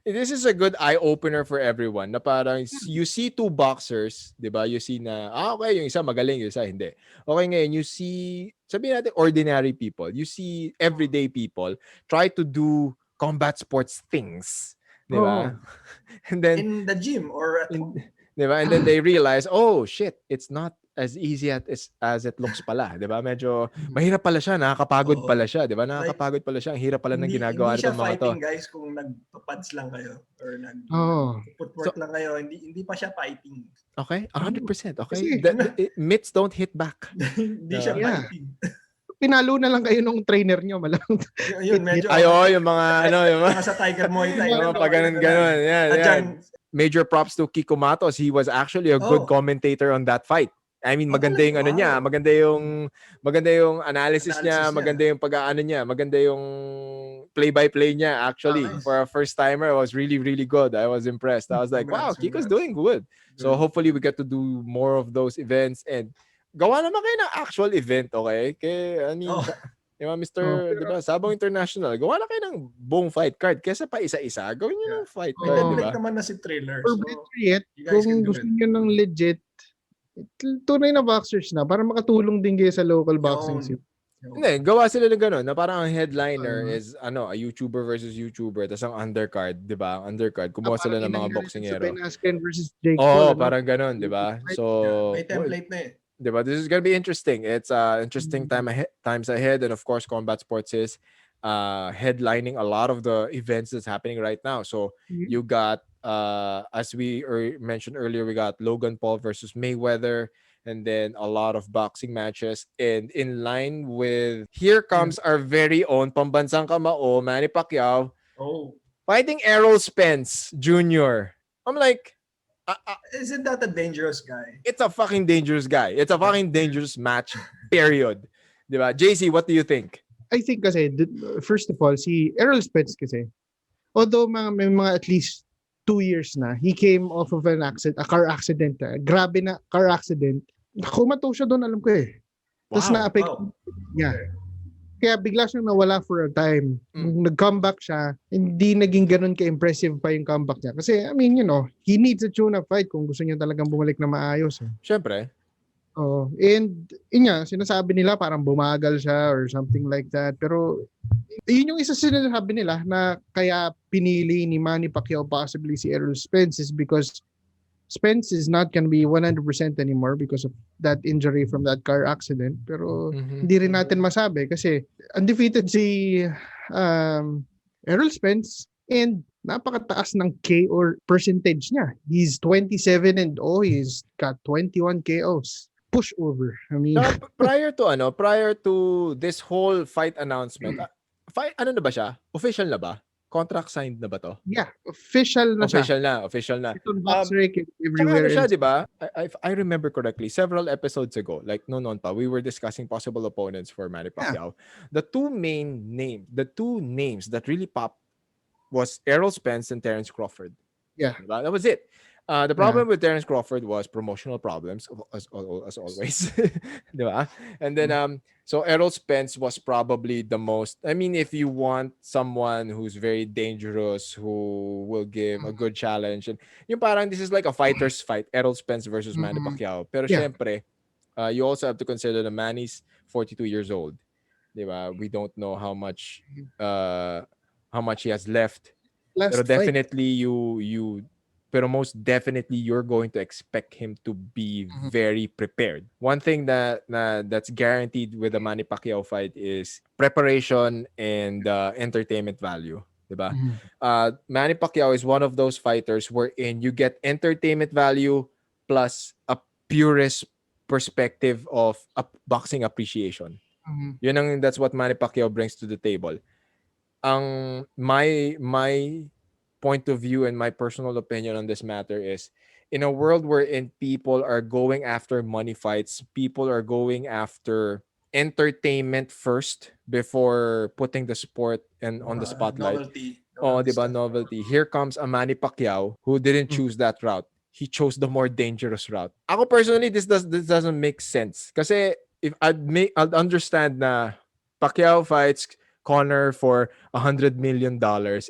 this is a good eye-opener for everyone na parang you see two boxers, di ba? You see na, okay, yung isa magaling, yung isa hindi. Okay, ngayon, you see, sabihin natin, ordinary people. You see everyday people try to do combat sports things. Di ba? And then, in the gym or at home. Diba? And then they realize, oh shit, it's not as easy as it looks pala. Diba? Medyo mahirap pala siya, nakakapagod pala siya. Diba? Nakakapagod pala siya. Ang hirap pala ng ginagawa nitong mga to. Hindi siya fighting, guys, kung nagpapads lang kayo or nag-footwork lang kayo. Hindi pa siya fighting. Okay? 100%. Okay? Kasi, Mitts don't hit back. Hindi siya fighting. Pinalo na lang kayo nung trainer nyo, malang. Yun, medyo. Yung mga, yung mga sa Tiger Muay Thai. Yung mga paganon-ganon. Yan. Major props to Kiko Matos. He was actually a good commentator on that fight. I mean, maganda yung niya, maganda yung analysis niya, maganda yung pag-aano niya, maganda yung play-by-play niya actually. For a first timer, it was really, really good. I was impressed. I was like, wow, Kiko's doing good. So hopefully we get to do more of those events and gawa naman kayo ng actual event, okay? Kaya, diba, diba, Sabong International, gawa na kayo ng buong fight card. Kesa pa isa-isa, gawin nyo ng fight card, May diba? naman na si trailer. Or better yet, kung gusto nyo ng legit, tunay na boxers na, para makatulong din kayo sa local boxing scene. Hindi, gawa sila ng gano'n, na parang ang headliner is, a YouTuber versus YouTuber, tas ang undercard, diba? Undercard, kumuha sila ng mga boxingero. Versus Jake Paul, parang gano'n, diba? So, may template na diba? This is gonna be interesting. It's interesting times ahead, and of course, combat sports is headlining a lot of the events that's happening right now. So you got, as we mentioned earlier, we got Logan Paul versus Mayweather, and then a lot of boxing matches. And in line with, here comes our very own pambansang kamao, Manny Pacquiao, fighting Errol Spence Jr. I'm like, isn't that a dangerous guy? It's a fucking dangerous guy. It's a fucking dangerous match, period. Diba? JC, what do you think? I think kasi, first of all, si Errol Spence kasi, although may mga at least 2 years na, he came off of a car accident. Grabe na car accident. Kumato siya doon, alam ko eh. Tapos na-affect. Yeah. Kaya bigla siyang nawala for a time. Nung nag-comeback siya, hindi naging ganun ka-impressive pa yung comeback niya. Kasi, I mean, he needs a tune-up fight kung gusto niya talagang bumalik na maayos. Siyempre. And, yun nga, sinasabi nila parang bumagal siya or something like that. Pero, yun yung isa sinasabi nila na kaya pinili ni Manny Pacquiao possibly si Errol Spence is because Spence is not gonna be 100% anymore because of that injury from that car accident. Pero hindi rin natin masabi kasi undefeated si Errol Spence and napakataas ng KO percentage niya. He's 27-0. He's got 21 KOs. Pushover. I mean, prior to this whole fight announcement, ano na ba siya? Official na ba? Contract signed na ba to? Yeah, official na siya. Official na. It's on Boxrec and Tsaka ano everywhere siya, else. di ba? I remember correctly, several episodes ago, like noon pa, we were discussing possible opponents for Manny Pacquiao. The two names that really popped was Errol Spence and Terence Crawford. Yeah. Diba? That was it. The problem with Terence Crawford was promotional problems, as always. Diba? And then, so Errol Spence was probably the most, I mean, if you want someone who's very dangerous, who will give a good challenge, and yung parang this is like a fighter's fight, Errol Spence versus Manny Pacquiao. Pero syempre, you also have to consider the Manny's 42 years old. Diba? We don't know how much he has left. Pero definitely pero most definitely you're going to expect him to be very prepared. One thing that's guaranteed with the Manny Pacquiao fight is preparation and entertainment value, diba? Manny Pacquiao is one of those fighters wherein you get entertainment value plus a purist perspective of boxing appreciation. That's what Manny Pacquiao brings to the table. My point of view and my personal opinion on this matter is, in a world wherein people are going after money fights, people are going after entertainment first before putting the sport on the spotlight. Novelty. Here comes a Manny Pacquiao who didn't choose that route. He chose the more dangerous route. Ako personally, this doesn't make sense. Kasi if I'd understand na Pacquiao fights Conor for $100 million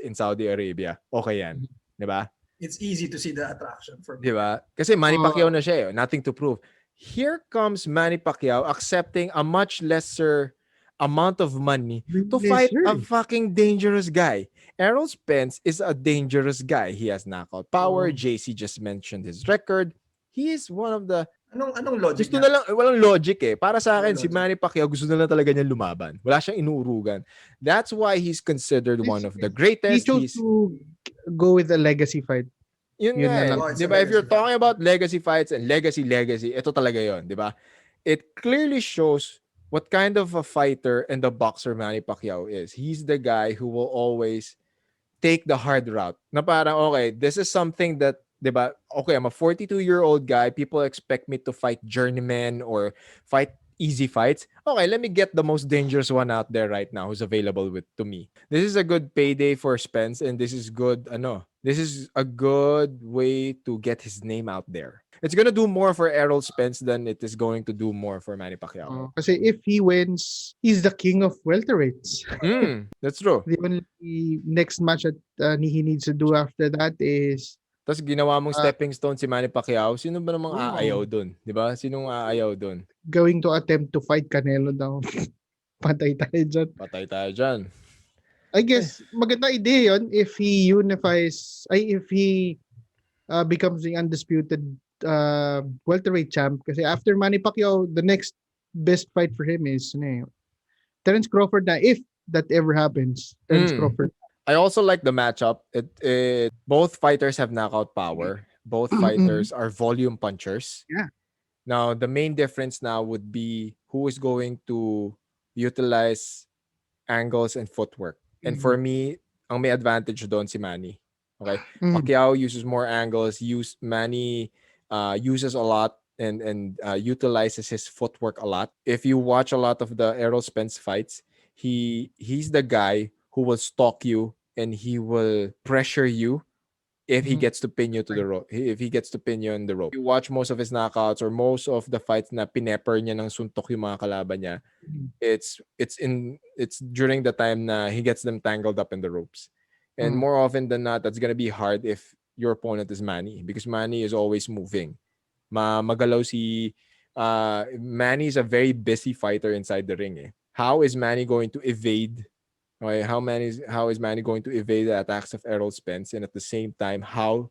in Saudi Arabia. Okay yan. Diba? It's easy to see the attraction for me. Diba? Kasi Manny Pacquiao na siya eh. Nothing to prove. Here comes Manny Pacquiao accepting a much lesser amount of money to fight a fucking dangerous guy. Errol Spence is a dangerous guy. He has knockout power. JC just mentioned his record. He is one of the Anong logic gusto na lang, walang logic eh. Para sa akin, si Manny Pacquiao gusto na lang talaga niya lumaban. Wala siyang inuurugan. That's why he's considered one of the greatest. He chose to go with a legacy fight. Yun nga eh. Diba? If you're talking about legacy fights and legacy, ito talaga yun. Diba? It clearly shows what kind of a fighter and the boxer Manny Pacquiao is. He's the guy who will always take the hard route. Na parang, okay, this is something that, diba? Okay, I'm a 42-year-old guy. People expect me to fight journeymen or fight easy fights. Okay, let me get the most dangerous one out there right now who's available to me. This is a good payday for Spence, and this is good, this is a good way to get his name out there. It's gonna do more for Errol Spence than it is going to do more for Manny Pacquiao. Kasi if he wins, he's the king of welterweights. That's true. The only next match that he needs to do after that is tapos ginawa mong stepping stone si Manny Pacquiao, sino ba namang aayaw dun? Diba? Sinong aayaw dun? Going to attempt to fight Canelo daw. Patay tayo dyan. I guess, maganda idea yun if he if he becomes the undisputed welterweight champ. Kasi after Manny Pacquiao, the next best fight for him is Terence Crawford na, if that ever happens. Terence Crawford. I also like the matchup. Both fighters have knockout power. Both fighters are volume punchers. Yeah. Now, the main difference now would be who is going to utilize angles and footwork. And for me, ang may advantage doon si Manny. Okay? Pacquiao uses more angles. Manny uses a lot and utilizes his footwork a lot. If you watch a lot of the Errol Spence fights, he's the guy who will stalk you and he will pressure you if he gets to pin you to the rope. If he gets to pin you on the rope. You watch most of his knockouts or most of the fights na pinepper niya ng suntok yung mga kalaban niya. It's during the time na he gets them tangled up in the ropes. And more often than not, that's gonna be hard if your opponent is Manny, because Manny is always moving. Magalaw si Manny is a very busy fighter inside the ring. How is Manny going to evade? Okay, how is Manny going to evade the attacks of Errol Spence, and at the same time, how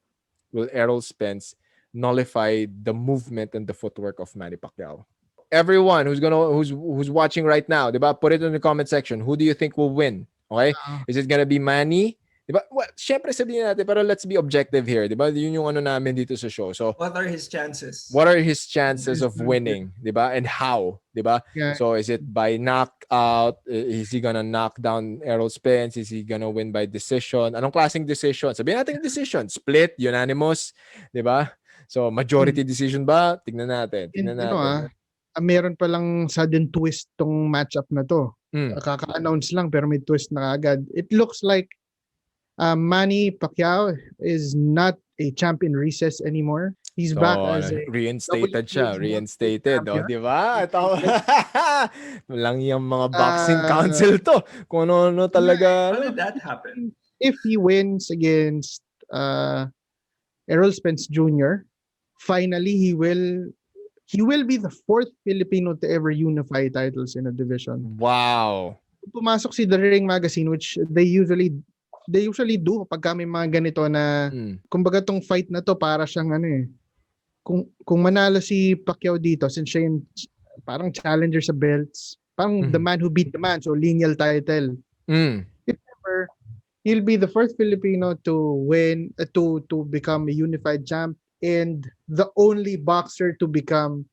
will Errol Spence nullify the movement and the footwork of Manny Pacquiao? Everyone who's watching right now, diba? Put it in the comment section. Who do you think will win? Okay, is it gonna be Manny? Diba? Well, syempre sabihin natin, pero let's be objective here. Diba? Yun yung ano namin dito sa show. So, What are his chances? what are his chances of winning? Diba? And how? Diba? Yeah. So, is it by knockout? Is he gonna knock down Errol Spence? Is he gonna win by decision? Anong klaseng decision? Sabihin natin decision. Split, unanimous. Diba? So, majority decision ba? Tignan natin. And, Tignan natin. meron palang sudden twist tong matchup na to. Mm. Kaka-announce lang pero may twist na agad. It looks like Manny Pacquiao is not a champion recess anymore. He's back as a reinstated siya. WBC Reinstated. champion. Di ba? Lang yung mga boxing council to. Kung ano talaga. How did that happen? If he wins against Errol Spence Jr., finally he will be the fourth Filipino to ever unify titles in a division. Wow. Pumasok si The Ring Magazine, which they usually do pagka may mga ganito na kumbaga tong fight na to para siyang kung manalo si Pacquiao dito, since siya yung parang challenger sa belts, parang the man who beat the man, so lineal title. If ever, he'll be the first Filipino to win to become a unified champ and the only boxer to become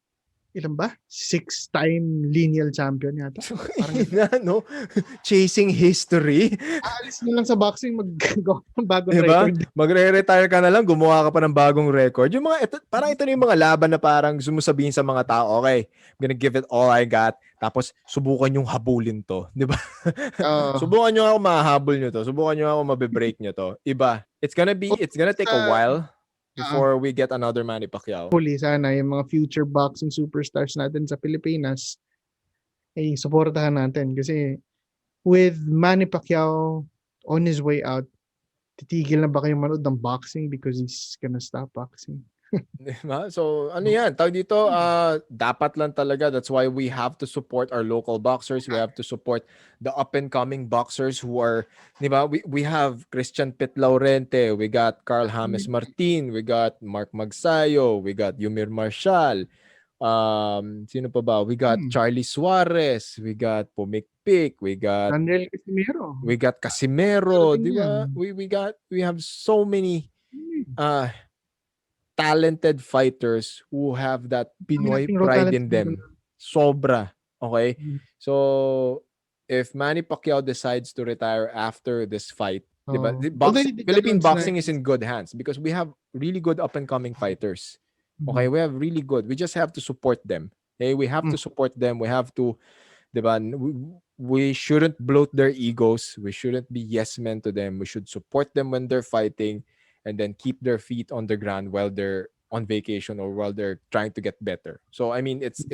ilan ba? 6-time lineal champion yata. No? Chasing history. Aalis na lang sa boxing, mag-gawa ng bagong diba? record. Magre-retire ka na lang, gumawa ka pa ng bagong record. Yung mga, parang ito na yung mga laban na parang sumusabihin sa mga tao, okay, I'm gonna give it all I got. Tapos, subukan yung habulin to. Diba? Subukan nyo ako mahabol nyo to. Subukan nyo ako mabibreak nyo to. Iba. It's gonna take a while before we get another Manny Pacquiao. Huli sana yung mga future boxing superstars natin sa Pilipinas ay suportahan natin kasi with Manny Pacquiao on his way out, titigil na ba kayo manood ng boxing because he's gonna stop boxing? So, ano yan? Tawag dito, dapat lang talaga. That's why we have to support our local boxers. We have to support the up-and-coming boxers who are, di ba? We have Christian Pit Laurente. We got Carl James Martin. We got Mark Magsayo. We got Yumir Marshall. Sino pa ba? We got Charlie Suarez. We got Pumikpik. We got Daniel Casimero. We got Casimero. Di ba? We have so many talented fighters who have that Pinoy pride in them. Sobra. Okay? So, if Manny Pacquiao decides to retire after this fight, diba? Philippine boxing is in good hands because we have really good up-and-coming fighters. Okay? We have really good. We just have to support them. Okay? We have to support them. We have to, diba? We shouldn't bloat their egos. We shouldn't be yes men to them. We should support them when they're fighting and then keep their feet on the ground while they're on vacation or while they're trying to get better. So, I mean, it's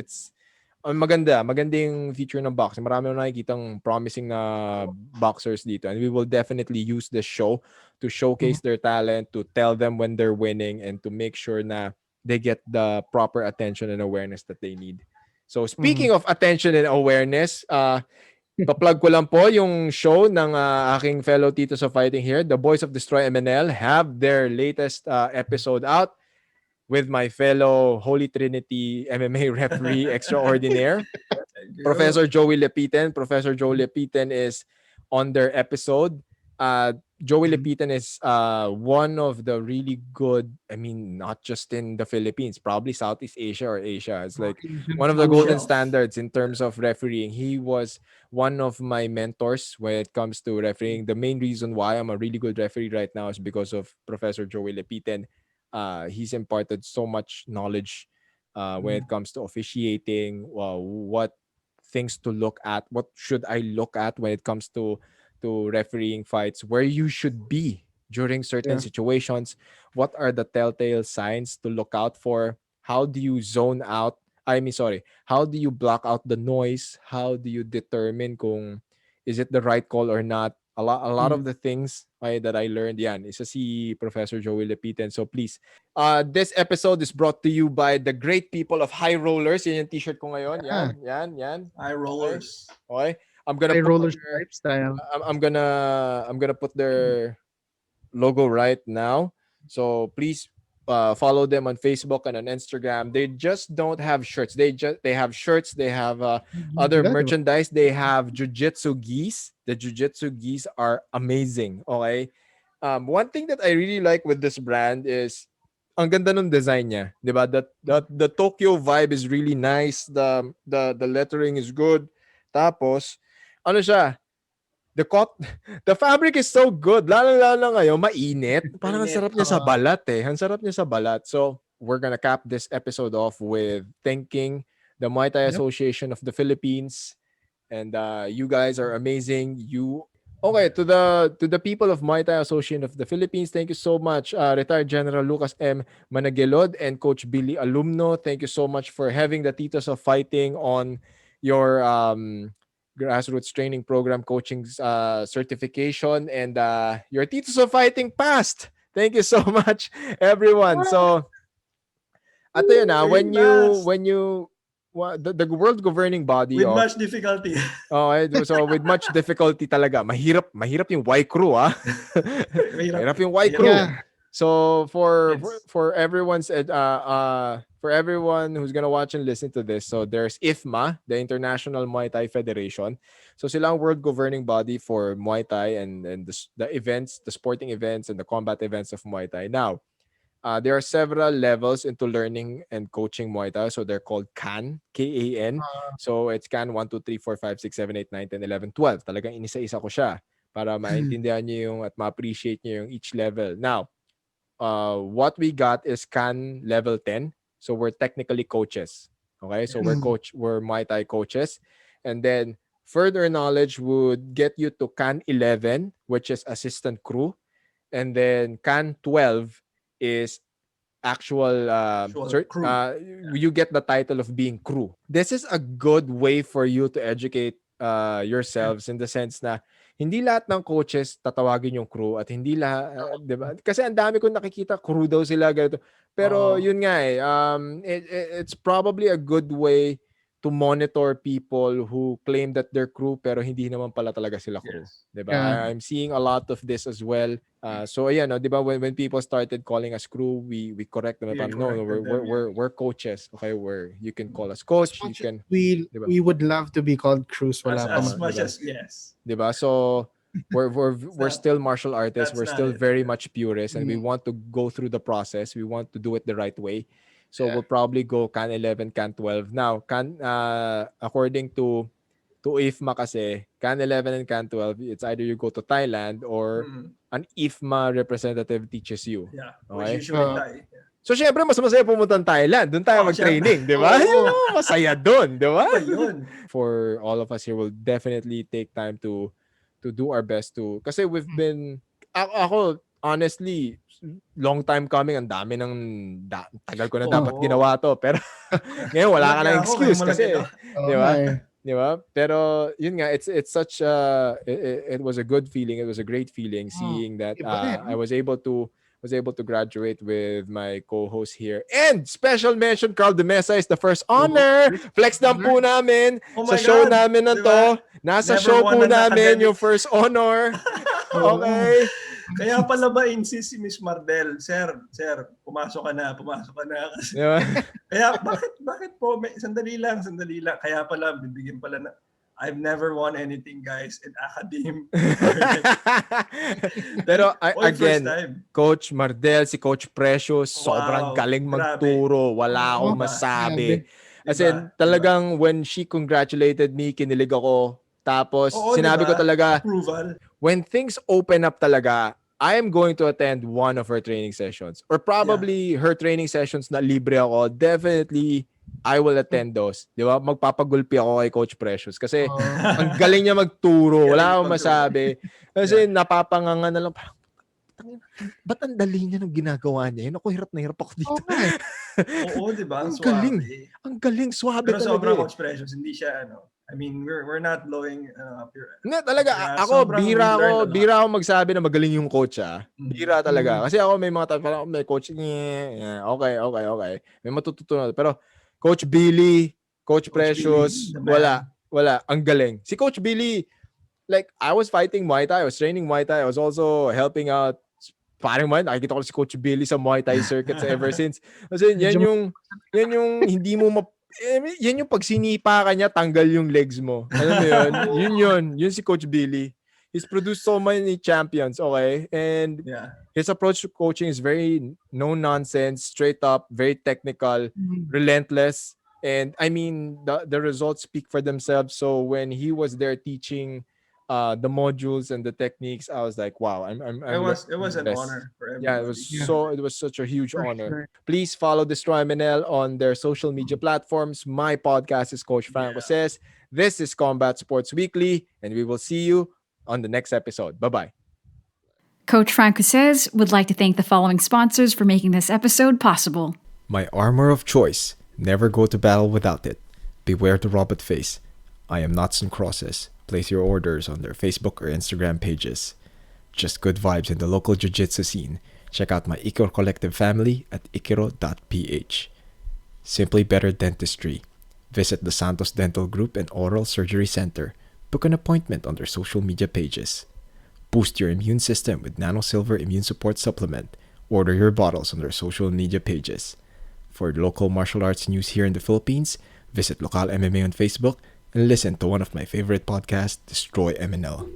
maganda yung future ng boxing. Marami na nakikitang promising na boxers dito. And we will definitely use this show to showcase their talent, to tell them when they're winning, and to make sure na they get the proper attention and awareness that they need. So, speaking of attention and awareness, pa-plug ko lang po yung show ng aking fellow tito sa fighting here. The Boys of Destroy MNL have their latest episode out with my fellow Holy Trinity MMA referee extraordinaire, Professor Joey Lepitan. Professor Joey Lepitan is on their episode. Joey Lepitan is one of the really good, I mean, not just in the Philippines, probably Southeast Asia or Asia. It's like one of the golden standards in terms of refereeing. He was one of my mentors when it comes to refereeing. The main reason why I'm a really good referee right now is because of Professor Joey Lepitan. He's imparted so much knowledge when it comes to officiating, what things to look at, what should I look at when it comes to refereeing fights, where you should be during certain situations, what are the telltale signs to look out for, how do you zone out, how do you block out the noise, how do you determine kung is it the right call or not. A lot of the things that I learned, isa si Professor Joey Lepitan. So please, this episode is brought to you by the great people of High Rollers. Yan yung t-shirt ko ngayon. Yan. High Rollers. Okay. I'm gonna put their logo right now. So please follow them on Facebook and on Instagram. They just don't have shirts. They have shirts. They have other merchandise. They have jiu-jitsu gis. The jiu-jitsu gis are amazing. Okay. One thing that I really like with this brand is ang ganda ng design niya, 'di ba? The Tokyo vibe is really nice. The lettering is good. Tapos ano siya? The fabric is so good. Lalo ngayon, mainit. Parang ang sarap niya sa balat eh. Ang sarap niya sa balat. So, we're gonna cap this episode off with thanking the Muay Thai Association of the Philippines. And you guys are amazing. Okay, to the people of Muay Thai Association of the Philippines, thank you so much. Retired General Lucas M. Managelod and Coach Billy Alumno, thank you so much for having the Titos of Fighting on your grassroots training program coaching certification, and your Titos of Fighting passed. Thank you so much, everyone. So, at yun na, when you the world governing body with much difficulty. So with much difficulty talaga. Mahirap yung Y crew, ah. Mahirap yung Y crew. Yeah. So for everyone's for everyone who's gonna watch and listen to this, so there's IFMA, the International Muay Thai Federation. So sila ang world governing body for Muay Thai and the events, the sporting events and the combat events of Muay Thai. Now, there are several levels into learning and coaching Muay Thai. So they're called CAN, K-A-N. So it's CAN 1, 2, 3, 4, 5, 6, 7, 8, 9, 10, 11, 12. Talagang inisa-isa ko siya para maintindihan niyo yung at ma-appreciate niyo yung each level. Now, what we got is CAN level 10. So we're technically coaches. Okay? So we're Muay Thai coaches. And then further knowledge would get you to CAN 11, which is assistant crew. And then CAN 12 is actual crew. You get the title of being crew. This is a good way for you to educate yourselves in the sense na hindi lahat ng coaches tatawagin yung crew at hindi lahat, di ba? Kasi ang dami kong nakikita, crew daw sila, ganito. Pero yun nga it's probably a good way to monitor people who claim that they're crew pero hindi naman pala talaga sila crew. Yes. Diba? Yeah. I'm seeing a lot of this as well. So ayan, no, diba, when people started calling us crew, we correct them. We're coaches. Okay, you can call us coach. You can. Diba? We would love to be called crews. As much as yes. Diba? So we're still martial artists. We're still very much purists, and we want to go through the process. We want to do it the right way. So we'll probably go CAN 11, CAN 12. Now, according to IFMA kasi, CAN 11 and CAN 12, it's either you go to Thailand or an IFMA representative teaches you. Yeah, okay? Which usually Thai. So, syempre, mas masaya pumunta ng Thailand. Doon tayo mag-training, di ba? Masaya doon, di ba? For all of us here, we'll definitely take time to do our best to, kasi we've been, ako, honestly, long time coming, ang dami ng tagal ko na dapat ginawa to, pero ngayon wala ka na excuse kasi, di ba? Di ba? Pero yun nga, it's such it was a good feeling, it was a great feeling seeing that I was able to graduate with my co-host here. And special mention, Carl De Mesa is the first honor. Flex lang po namin sa show namin na to. Nasa show po namin yung first honor. Okay. Kaya pala ba insist si Miss Mardel, Sir, pumasok ka na. Kasi, kaya bakit po, sandali lang. Kaya pala, bibigyan pala na, I've never won anything, guys, in academe. Pero again, Coach Mardel, si Coach Precious, sobrang galing magturo. Wala akong masabi. As in, talagang when she congratulated me, kinilig ako. Tapos, sinabi ko talaga, approval. When things open up talaga, I am going to attend one of her training sessions. Or probably her training sessions na libre ako. Definitely, I will attend those. Di ba? Magpapagulpi ako kay Coach Precious. Kasi, ang galing niya magturo. Wala akong masabi. Kasi, napapanganga na lang. Ba't ang dali niya ng ginagawa niya? Yun ako, hirap na hirap ako dito. Oo, di ba? Ang galing. Ang galing. Suwabe talaga. Pero sobrang Coach Precious, hindi siya, I mean, we're not blowing up your... Hindi, talaga. Ako, bira ako magsabi na magaling yung coach, Bira talaga. Kasi ako may mga parang may coach, okay. May matututunan. Pero, Coach Billy, Coach Precious, wala. Ang galing. Si Coach Billy, like, I was fighting Muay Thai. I was training Muay Thai. I was also helping out parang man, nakikita ko si Coach Billy sa Muay Thai circuits ever since. Kasi yan yung hindi mo yan yung pag sinipa ka niya, tanggal yung legs mo. Alam mo yun? Yun si Coach Billy. He's produced so many champions, okay? And Yeah. his approach to coaching is very no nonsense, straight up, very technical, relentless. And I mean, the results speak for themselves. So when he was there teaching the modules and the techniques, I was like, wow, I'm It was an blessed. honor for Yeah, everybody. it was such a huge For honor. sure. Please follow Destroy MNL on their social media platforms. My podcast is Coach Franco Says. This is Combat Sports Weekly, and we will see you on the next episode. Bye-bye. Coach Franco Says would like to thank the following sponsors for making this episode possible. My armor of choice. Never go to battle without it. Beware the robot face. I am Knots and Crosses. Place your orders on their Facebook or Instagram pages. Just good vibes in the local jiu-jitsu scene. Check out my Ikiro Collective family at ikiro.ph. Simply Better Dentistry. Visit the Santos Dental Group and Oral Surgery Center. Book an appointment on their social media pages. Boost your immune system with Nano Silver Immune Support Supplement. Order your bottles on their social media pages. For local martial arts news here in the Philippines, visit Local MMA on Facebook and listen to one of my favorite podcasts, Destroy MNL.